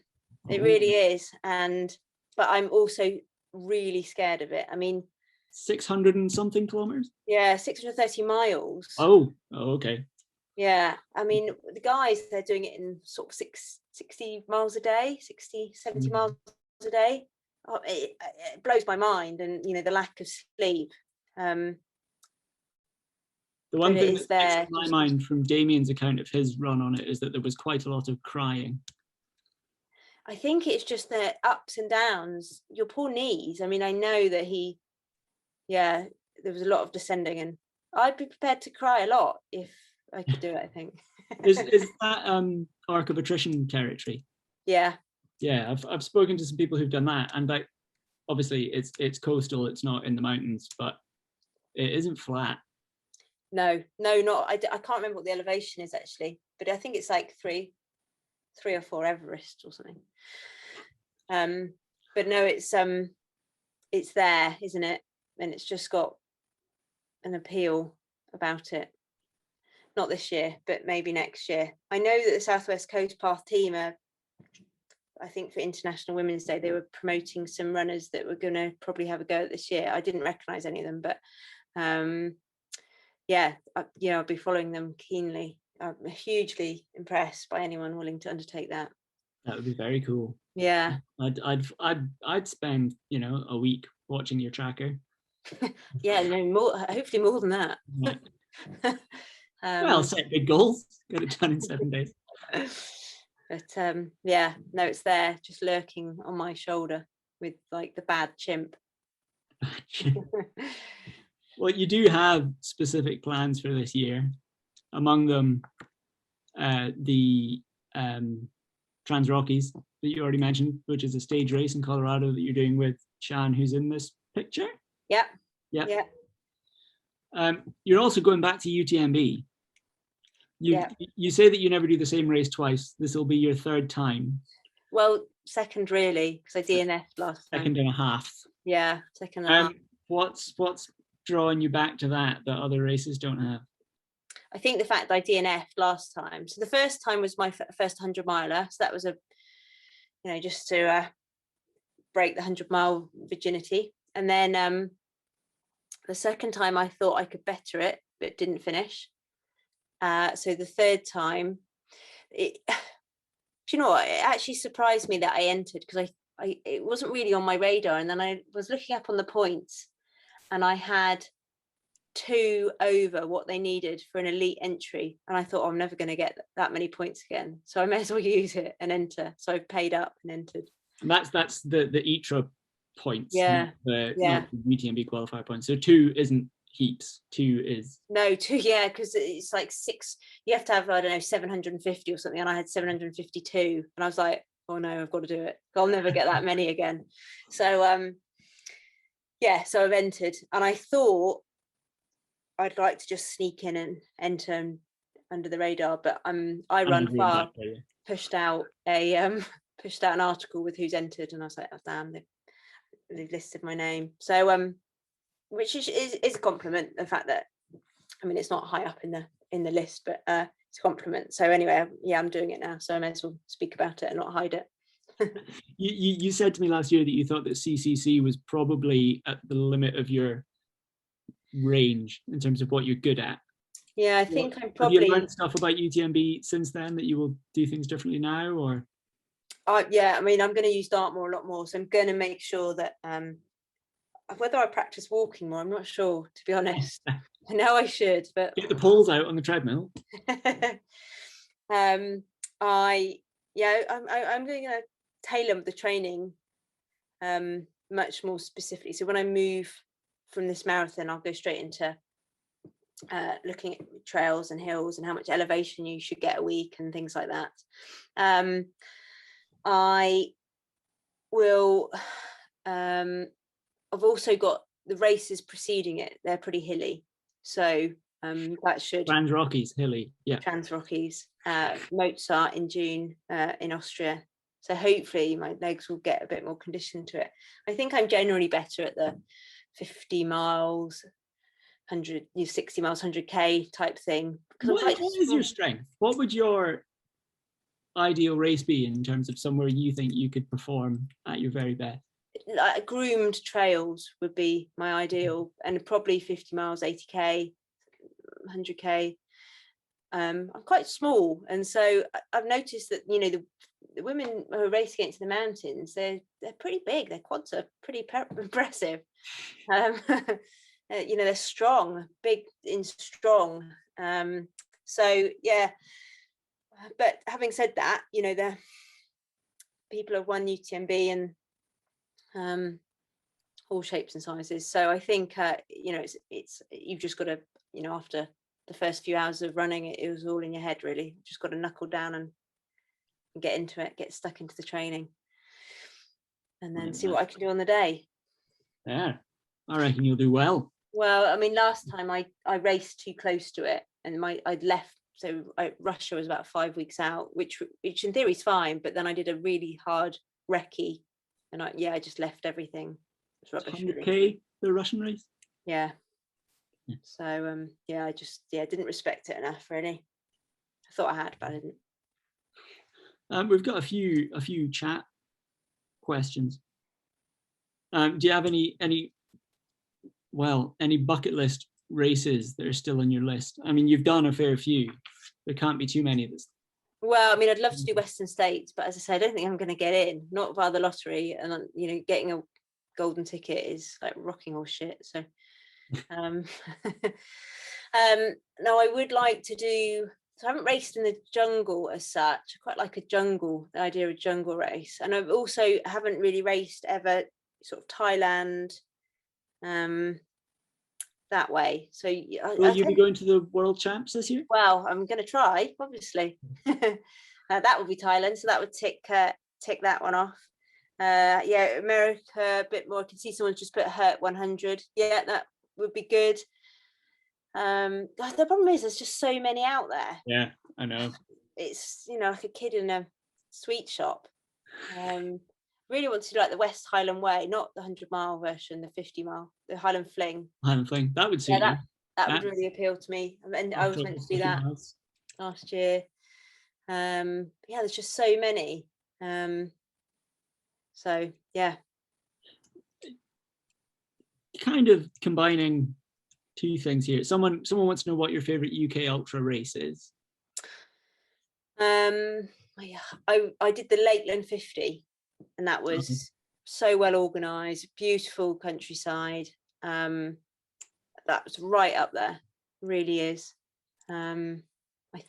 really is, but I'm also really scared of it. I mean, 600 and something kilometers. Yeah, 630 miles. Oh, okay. Yeah, I mean, the guys, they're doing it in sort of 60 miles a day, 60, 70 miles a day. Oh, it blows my mind, and the lack of sleep. The one thing that sticks in my mind from Damien's account of his run on it is that there was quite a lot of crying. I think it's just the ups and downs, your poor knees. I mean, I know that there was a lot of descending, and I'd be prepared to cry a lot if I could do it, I think. Is that arc of attrition territory? Yeah. Yeah, I've spoken to some people who've done that, and obviously it's coastal, it's not in the mountains, but it isn't flat. No, not. I can't remember what the elevation is actually, but I think it's like three or four Everest or something. But no, it's there, isn't it? And it's just got an appeal about it. Not this year, but maybe next year. I know that the Southwest Coast Path team I think for International Women's Day, they were promoting some runners that were going to probably have a go at this year. I didn't recognise any of them, but I'll be following them keenly. I'm hugely impressed by anyone willing to undertake that. That would be very cool. Yeah. I'd spend a week watching your tracker. Yeah, no more. Hopefully more than that. Yeah. Well, set big goals, get it done in 7 days. But yeah, no, it's there, just lurking on my shoulder with like the bad chimp. Well, you do have specific plans for this year. Among them, the Trans Rockies that you already mentioned, which is a stage race in Colorado that you're doing with Shan, who's in this picture. Yeah. Yeah. You're also going back to UTMB. You say that you never do the same race twice. This will be your third time. Well, second really, because I DNF'd last time. Second and a half. Yeah, second and a half. What's drawing you back to that other races don't have? I think the fact that I DNF'd last time. So the first time was my first 100 miler. So that was just to break the 100-mile virginity. And then the second time I thought I could better it, but didn't finish. So the third time, do you know what? It actually surprised me that I entered, because it wasn't really on my radar. And then I was looking up on the points, and I had 2 over what they needed for an elite entry. And I thought, I'm never going to get that many points again, so I may as well use it and enter. So I paid up and entered. And that's the ITRA points, not the UTMB qualifier points. So 2 isn't heaps. 2 is 2, because it's like 6. You have to have, I don't know, 750 or something, and I had 752, and I was like, oh no, I've got to do it. I'll never get that many again. So so I've entered, and I thought I'd like to just sneak in and enter under the radar, but I run far pushed out an article with who's entered, and I was like, oh damn, they've listed my name. So which is a compliment, the fact that, I mean, it's not high up in the list, but it's a compliment. So anyway, I'm doing it now, so I may as well speak about it and not hide it. You said to me last year that you thought that CCC was probably at the limit of your range in terms of what you're good at. Yeah, I think I'm probably... Have you learned stuff about UTMB since then that you will do things differently now, or? Yeah, I mean, I'm going to use Dartmoor a lot more, so I'm going to make sure that whether I practice walking more, I'm not sure, to be honest. I know I should, but get the poles out on the treadmill. I'm going to tailor the training much more specifically. So when I move from this marathon, I'll go straight into looking at trails and hills and how much elevation you should get a week and things like that. I will I've also got the races preceding it, they're pretty hilly, so that should... Trans Rockies, hilly, yeah. Trans Rockies, Mozart in June in Austria, so hopefully my legs will get a bit more conditioned to it. I think I'm generally better at the 50 miles, 60 miles, 100k type thing. What is your strength? What would your ideal race be in terms of somewhere you think you could perform at your very best? Like groomed trails would be my ideal, and probably 50 miles, 80k, 100k. I'm quite small, and so I've noticed that the women who race against the mountains, they're pretty big. Their quads are pretty impressive. They're strong, big and strong. So yeah, but having said that, the people have won UTMB and all shapes and sizes. So I think it's you've just got to, after the first few hours of running, it was all in your head really. You've just got to knuckle down and get into it, get stuck into the training, and then see what I can do on the day. Yeah, I reckon you'll do well. Well, I mean, last time I raced too close to it, and I'd left. So Russia was about 5 weeks out, which in theory is fine, but then I did a really hard recce, and I just left everything. It's rubbish. 100k, really. the Russian race. Yeah. So I just didn't respect it enough really. I thought I had, but I didn't. We've got a few chat questions. Do you have any bucket list races that are still on your list? I mean, you've done a fair few. There can't be too many of this. Well, I mean, I'd love to do Western States, but as I said, I don't think I'm going to get in, not via the lottery. And getting a golden ticket is like rocking horse shit. So Now I would like to do, so I haven't raced in the jungle as such. I quite like the idea of a jungle race. And I've also haven't really raced ever sort of Thailand, that way. So Will you be going to the World Champs this year? well, I'm going to try, obviously. That would be Thailand, so that would tick that one off. Yeah, America a bit more. I can see someone's just put Hurt 100. Yeah, that would be good. The problem is there's just so many out there. Yeah, I know. It's, you know, like a kid in a sweet shop. Really want to do like the West Highland Way, not the 100-mile version, the 50-mile, the Highland Fling. Highland Fling, that would suit you. That would really appeal to me. And I was meant to do that last year. Yeah, there's just so many. So yeah. Kind of combining two things here. Someone wants to know what your favorite UK ultra race is. I did the Lakeland 50, and that was so well organised, beautiful countryside. That was right up there, really is. I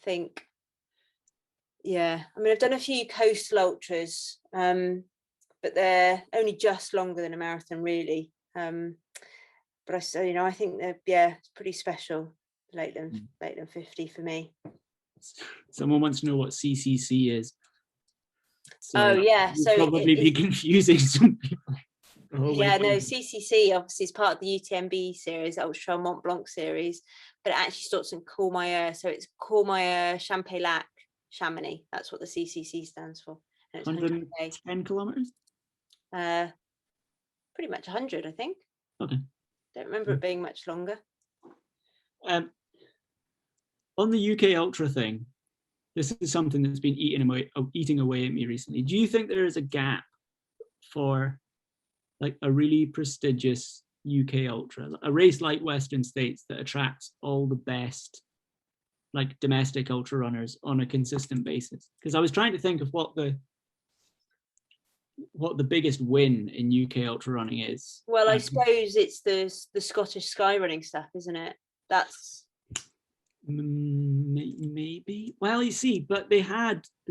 think, yeah, I mean, I've done a few coastal ultras, but they're only just longer than a marathon, really. But I think it's pretty special. Lakeland 50 for me. Someone wants to know what CCC is. So so probably be confusing some people. CCC obviously is part of the UTMB series, Ultra Mont Blanc series, but it actually starts in Courmayeur, so it's Courmayeur, Champay-Lac, Chamonix. That's what the CCC stands for. And it's 110 kilometers. Pretty much 100, I think. Okay. Don't remember it being much longer. On the UK Ultra thing, this is something that's been eating away at me recently. Do you think there is a gap for like a really prestigious UK Ultra, a race like Western States that attracts all the best like domestic ultra runners on a consistent basis? Because I was trying to think of what the biggest win in UK ultra running is. Well, I suppose it's the Scottish sky running stuff, isn't it? That's maybe. Well, you see, but the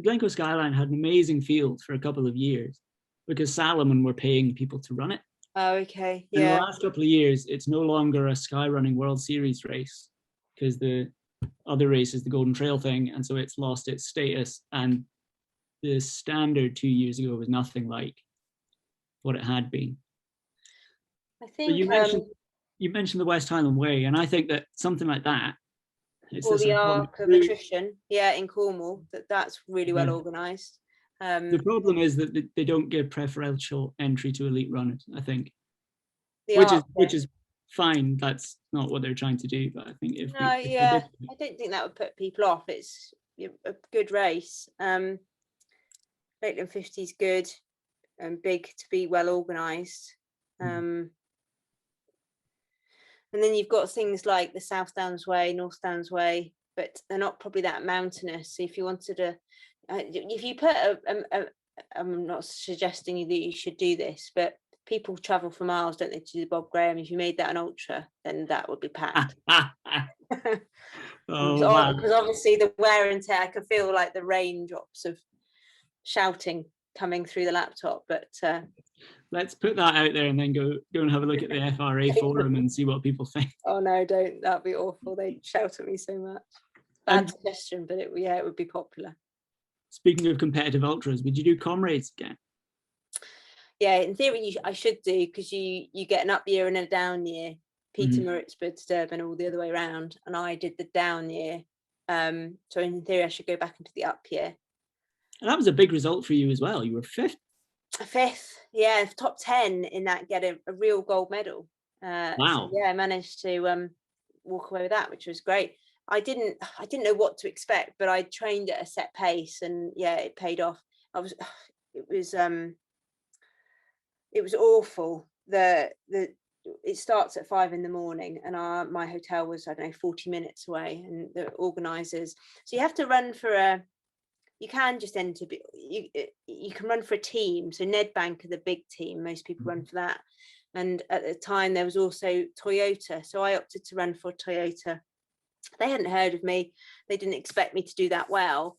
Glencoe Skyline had an amazing field for a couple of years because Salomon were paying people to run it. Oh, okay. Yeah. In the last couple of years, it's no longer a Sky Running World Series race because the other race is the Golden Trail thing, and so it's lost its status. And the standard 2 years ago was nothing like what it had been. I think you mentioned the West Highland Way, and I think that something like that. Or the Arc of Attrition, in Cornwall. That's really well organised. The problem is that they don't give preferential entry to elite runners, I think, which is fine. That's not what they're trying to do, but I think I don't think that would put people off. It's a good race. Lakeland 50 is good and big to be well organised. And then you've got things like the South Downs Way, North Downs Way, but they're not probably that mountainous. So if you wanted to, if you put I'm not suggesting that you should do this, but people travel for miles, don't they, to the Bob Graham? If you made that an ultra, then that would be packed. Because obviously the wear and tear, I can feel like the raindrops of shouting coming through the laptop, but let's put that out there and then go and have a look at the FRA forum and see what people think. Oh no, don't. That'd be awful. They'd shout at me so much. Bad suggestion, but it would be popular. Speaking of competitive ultras, would you do Comrades again? Yeah, in theory I should do, because you get an up year and a down year. Peter Maritzburg to Durban, all the other way around, and I did the down year. So in theory I should go back into the up year. And that was a big result for you as well. You were fifth. Yeah, top 10 in that, get a real gold medal. Wow. So, I managed to walk away with that, which was great. I didn't know what to expect, but I trained at a set pace, and it paid off. It was awful. It starts at 5 a.m, and my hotel was, 40 minutes away, and the organisers. So you have to run for you can just enter, you can run for a team. So Nedbank are the big team. Most people run for that. And at the time there was also Toyota, so I opted to run for Toyota. They hadn't heard of me, they didn't expect me to do that well,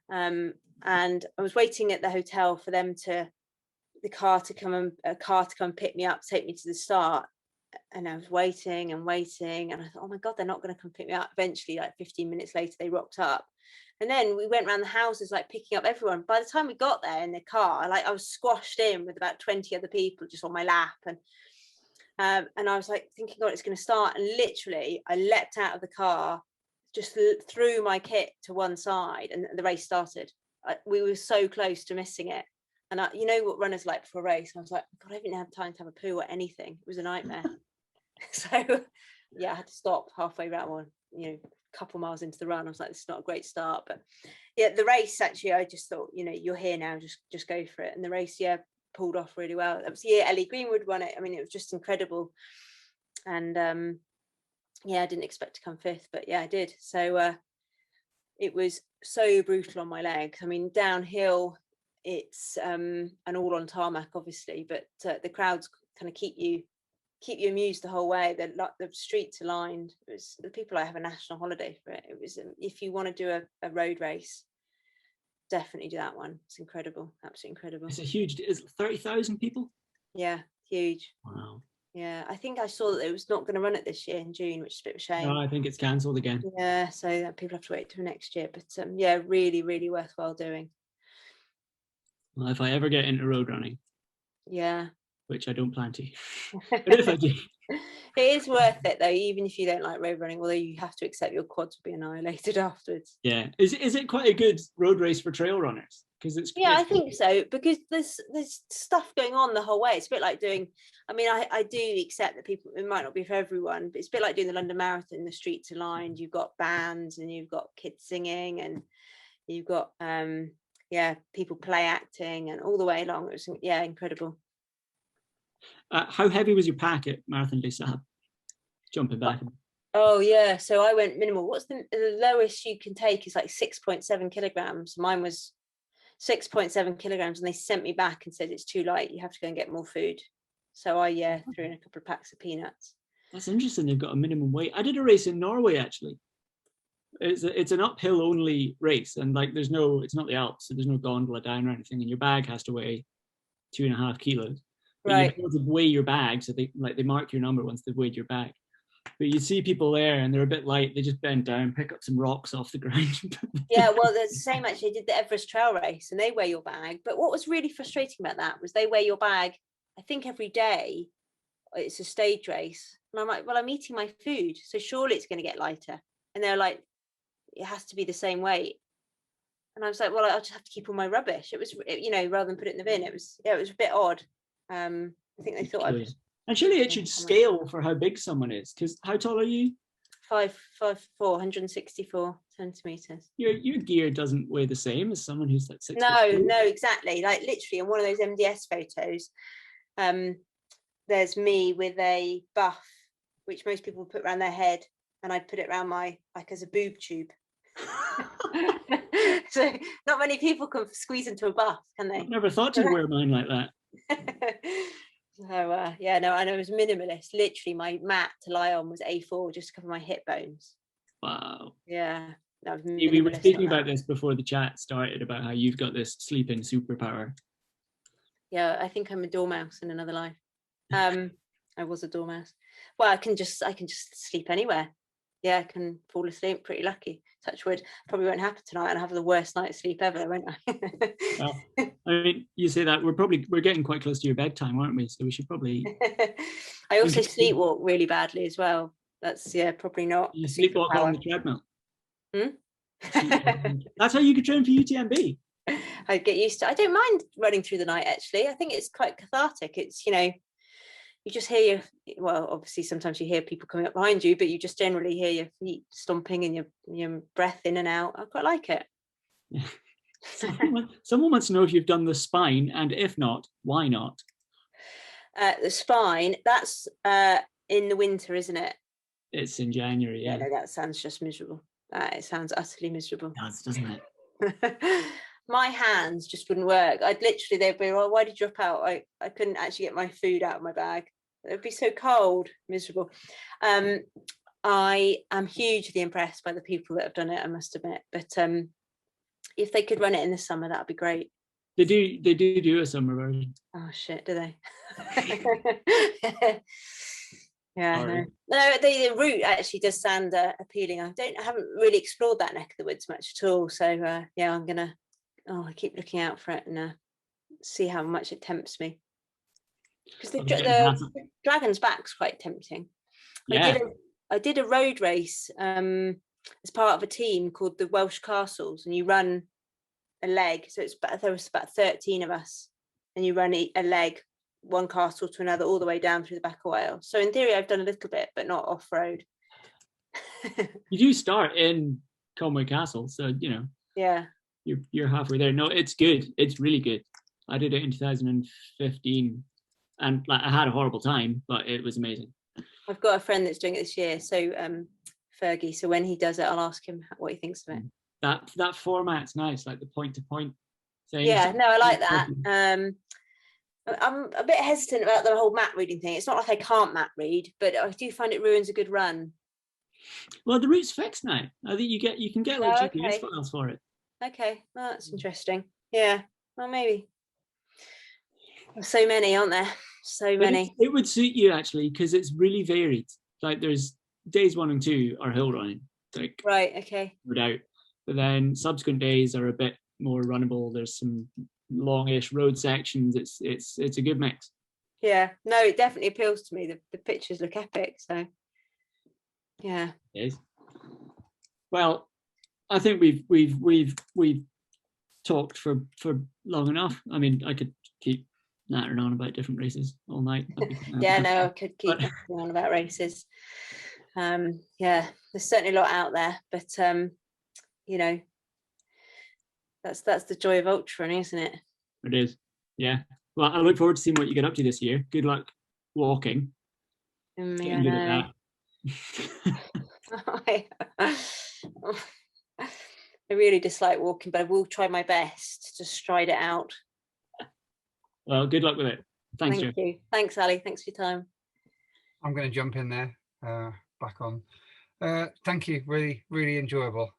and I was waiting at the hotel for them the car to come pick me up, take me to the start. And I was waiting and waiting, and I thought, oh my god, they're not going to come pick me up. Eventually, like 15 minutes later, they rocked up, and then we went around the houses like picking up everyone. By the time we got there in the car, like I was squashed in with about 20 other people just on my lap, and I was like thinking, god, it's going to start. And literally I leapt out of the car, just threw my kit to one side, and the race started. We were so close to missing it. And you know what runners like before a race, and I was like, god, I didn't have time to have a poo or anything. It was a nightmare. So yeah, I had to stop halfway around one, a couple miles into the run. I was like, this is not a great start. But yeah, the race, actually, I just thought, you're here now, just go for it. And the race, yeah, pulled off really well. That was the year Ellie Greenwood won it. I mean, it was just incredible. And yeah, I didn't expect to come fifth, but yeah, I did. So it was so brutal on my legs. I mean, downhill, it's an all on tarmac, obviously, but the crowds kind of keep you amused the whole way. The streets are lined. It was, the people have a national holiday for it. It was, if you want to do a road race, definitely do that one. It's incredible, absolutely incredible. It's a huge, is it 30,000 people? Yeah, huge. Wow. Yeah, I think I saw that it was not going to run it this year in June, which is a bit of a shame. No, I think it's cancelled again. Yeah, so people have to wait till next year. But yeah, really, really worthwhile doing. Well, if I ever get into road running, yeah, which I don't plan to, but if I do, it is worth it though, even if you don't like road running. Although you have to accept your quads will be annihilated afterwards. Yeah, is it quite a good road race for trail runners? Because it's I think so, because there's stuff going on the whole way. It's a bit like doing, I mean, I do accept that people, it might not be for everyone, but it's a bit like doing the London Marathon. The streets are lined, you've got bands and you've got kids singing and you've got people play acting and all the way along. It was incredible. How heavy was your pack at Marathon des Sables? Jumping back. Oh yeah, so I went minimal. What's the lowest you can take is like 6.7 kilograms. Mine was 6.7 kilograms, and they sent me back and said it's too light, you have to go and get more food. So I threw in a couple of packs of peanuts. That's interesting, they've got a minimum weight. I did a race in Norway, actually. It's an uphill only race, and like it's not the Alps, so there's no gondola down or anything, and your bag has to weigh 2.5 kilos. But right, you have to weigh your bag, so they mark your number once they've weighed your bag. But you see people there and they're a bit light, they just bend down, pick up some rocks off the ground. Yeah, well, there's the same actually. I did the Everest trail race and they weigh your bag. But what was really frustrating about that was they weigh your bag, I think every day. It's a stage race. And I'm like, well, I'm eating my food, so surely it's going to get lighter. And they're like, it has to be the same weight. And I was like, well, I'll just have to keep all my rubbish. It was, rather than put it in the bin, it was a bit odd. I think they thought I was. And surely it should scale for how big someone is, because how tall are you? 5'4", 164 centimeters. Your gear doesn't weigh the same as someone who's like 6'2". No, exactly. Like literally in one of those MDS photos, there's me with a buff, which most people put around their head, and I'd put it around my, like, as a boob tube. So not many people can squeeze into a buff, can they? I've never thought to wear mine like that. So and it was minimalist. Literally my mat to lie on was A4 just to cover my hip bones. Wow. Yeah. We were speaking about this before the chat started, about how you've got this sleeping superpower. Yeah, I think I'm a dormouse in another life. I was a dormouse. Well, I can just sleep anywhere. Yeah, I can fall asleep. Pretty lucky. Touch wood. Probably won't happen tonight, and have the worst night's sleep ever, won't I? Well, I mean, you say that we're getting quite close to your bedtime, aren't we? So we should probably. I also sleepwalk really badly as well. That's probably not. You sleepwalk on the treadmill. That's how you could train for UTMB. I get used to. I don't mind running through the night. Actually, I think it's quite cathartic. It's you just hear obviously sometimes you hear people coming up behind you, but you just generally hear your feet stomping and your breath in and out. I quite like it. Yeah. Someone wants to know if you've done the spine, and if not, why not? The spine, that's in the winter, isn't it? It's in January, yeah. No, that sounds just miserable. It sounds utterly miserable. It does, doesn't it? My hands just wouldn't work. They'd be, well, why did you drop out? I couldn't actually get my food out of my bag. It'd be so cold, miserable. I am hugely impressed by the people that have done it, I must admit. But if they could run it in the summer, that'd be great. They do a summer version. Oh shit, do they? Yeah, Sorry. no, the route actually does sound appealing. I haven't really explored that neck of the woods much at all. So yeah, I'm gonna. I keep looking out for it and see how much it tempts me. Because the Dragon's Back's quite tempting. Yeah. I did a road race as part of a team called the Welsh Castles, and you run a leg. So there was about 13 of us, and you run a leg, one castle to another, all the way down through the back of Wales. So in theory, I've done a little bit, but not off road. You do start in Conway Castle, so Yeah. You're halfway there. No, it's good. It's really good. I did it in 2015, and I had a horrible time, but it was amazing. I've got a friend that's doing it this year, so Fergie. So when he does it, I'll ask him what he thinks of it. That format's nice, like the point-to-point thing. Yeah, no, I like that. I'm a bit hesitant about the whole map reading thing. It's not like I can't map read, but I do find it ruins a good run. Well, the route's fixed now. I think you can get like GPS files for it. Okay, well, that's interesting. Yeah, well, maybe. There's so many, aren't there? So many. It would suit you actually, because it's really varied. Like there's days 1 and 2 are hill running, like right, okay, no doubt. But then subsequent days are a bit more runnable. There's some longish road sections. It's a good mix. Yeah, no, it definitely appeals to me. The pictures look epic. So yeah. It is. Well, I think we've talked for long enough. I mean, I could keep nattering on about different races all night. Yeah, no, I could keep nattering on about races. Yeah, there's certainly a lot out there, but that's the joy of ultra running, isn't it? It is. Yeah. Well, I look forward to seeing what you get up to this year. Good luck walking. Getting good at that. I really dislike walking, but I will try my best to stride it out. Well, good luck with it. Thanks, Thank you. Thanks, Ali. Thanks for your time. I'm going to jump in there, back on. Thank you. Really, really enjoyable.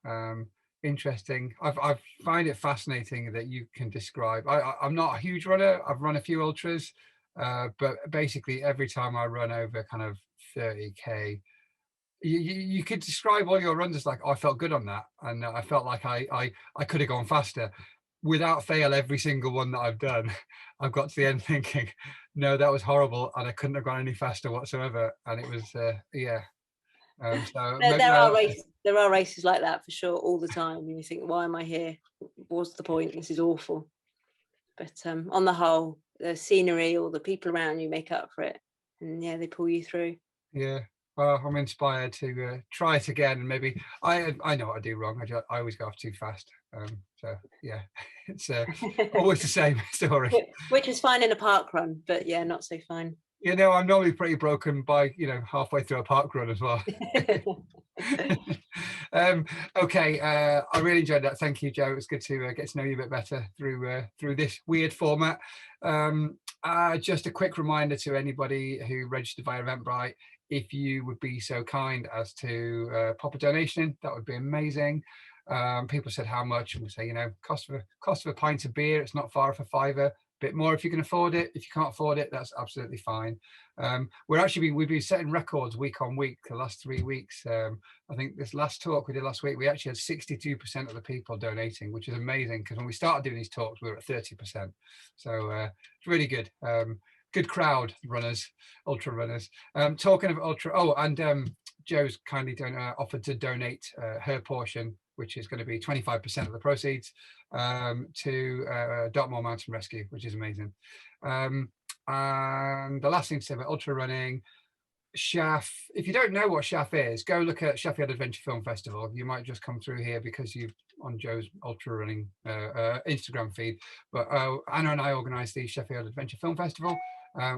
Interesting. I find it fascinating that you can describe. I'm not a huge runner. I've run a few ultras, but basically every time I run over kind of 30k, you could describe all your runs as like, oh, I felt good on that, and I felt like I could have gone faster. Without fail, every single one that I've done, I've got to the end thinking, no, that was horrible, and I couldn't have gone any faster whatsoever. And it was, yeah. So there are races like that for sure all the time. And you think, why am I here? What's the point? This is awful. But on the whole, the scenery or the people around you make up for it, and yeah, they pull you through. Yeah. Well, I'm inspired to try it again. Maybe I know what I do wrong. I always go off too fast. So yeah, it's always the same story. Which was fine in a park run, but yeah, not so fine. I'm normally pretty broken by halfway through a park run as well. Okay, I really enjoyed that. Thank you, Joe. It was good to get to know you a bit better through this weird format. Just a quick reminder to anybody who registered via Eventbrite, if you would be so kind as to pop a donation in, that would be amazing. People said how much, and we say, cost of a pint of beer, it's not far off a £5. Bit more if you can afford it. If you can't afford it, that's absolutely fine. We've been setting records week on week the last 3 weeks. I think this last talk we did last week, we actually had 62% of the people donating, which is amazing, because when we started doing these talks, we were at 30%. So it's really good. Good crowd, runners, ultra runners. Talking of ultra, and Joe's kindly offered to donate her portion, which is going to be 25% of the proceeds, to Dartmoor Mountain Rescue, which is amazing. And the last thing to say about ultra running, ShAFF. If you don't know what ShAFF is, go look at Sheffield Adventure Film Festival. You might just come through here because you've on Joe's ultra running Instagram feed. But Anna and I organised the Sheffield Adventure Film Festival,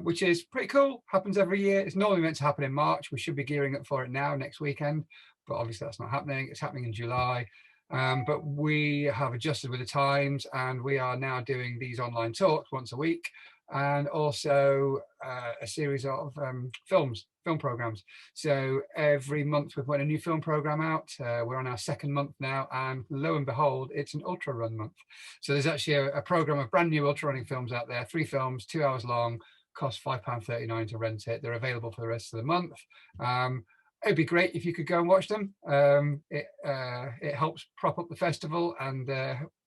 which is pretty cool. Happens every year. It's normally meant to happen in March. We should be gearing up for it now, next weekend. But obviously that's not happening. It's happening in July. But we have adjusted with the times, and we are now doing these online talks once a week. and also a series of film programs. So every month we're putting a new film program out. We're on our second month now, and lo and behold, it's an ultra run month. So there's actually a program of brand new ultra running films out there, 3 films, 2 hours long, cost £5.39 to rent it. They're available for the rest of the month. It'd be great if you could go and watch them. It helps prop up the festival and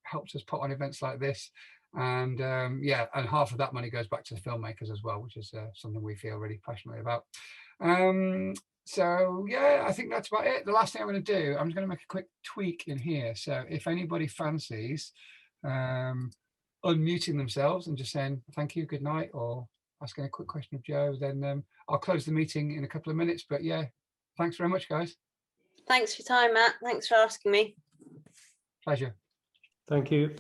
helps us put on events like this. And yeah, and half of that money goes back to the filmmakers as well, which is something we feel really passionately about. So yeah, I think that's about it. The last thing I'm going to do, I'm just going to make a quick tweak in here. So if anybody fancies unmuting themselves and just saying thank you, good night, or asking a quick question of Joe, then I'll close the meeting in a couple of minutes. But yeah, thanks very much, guys. Thanks for your time, Matt. Thanks for asking me. Pleasure. Thank you.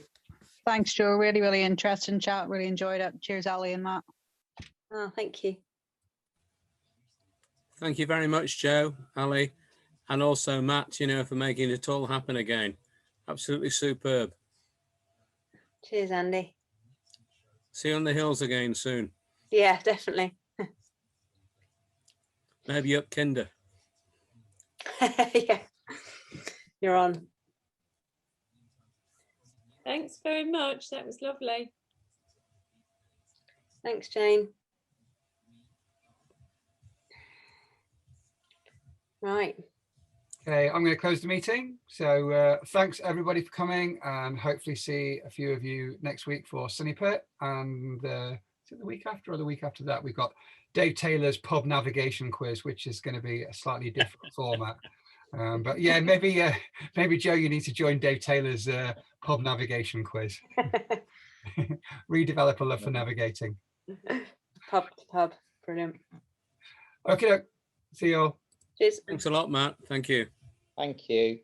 Thanks, Joe. Really, really interesting chat. Really enjoyed it. Cheers, Ally and Matt. Oh, thank you. Thank you very much, Joe, Ally, and also Matt, for making it all happen again. Absolutely superb. Cheers, Andy. See you on the hills again soon. Yeah, definitely. Maybe up Kinder. Yeah, you're on. Thanks very much. That was lovely. Thanks, Jane. Right. Okay, I'm going to close the meeting. So thanks everybody for coming, and hopefully see a few of you next week for Sunny Pit. And is it the week after or the week after that? We've got Dave Taylor's pub navigation quiz, which is going to be a slightly different format. But yeah, maybe Joe, you need to join Dave Taylor's pub navigation quiz. Redevelop a love for navigating. Pub to pub. Brilliant. Okay, see you all. Cheers. Thanks a lot, Matt. Thank you. Thank you.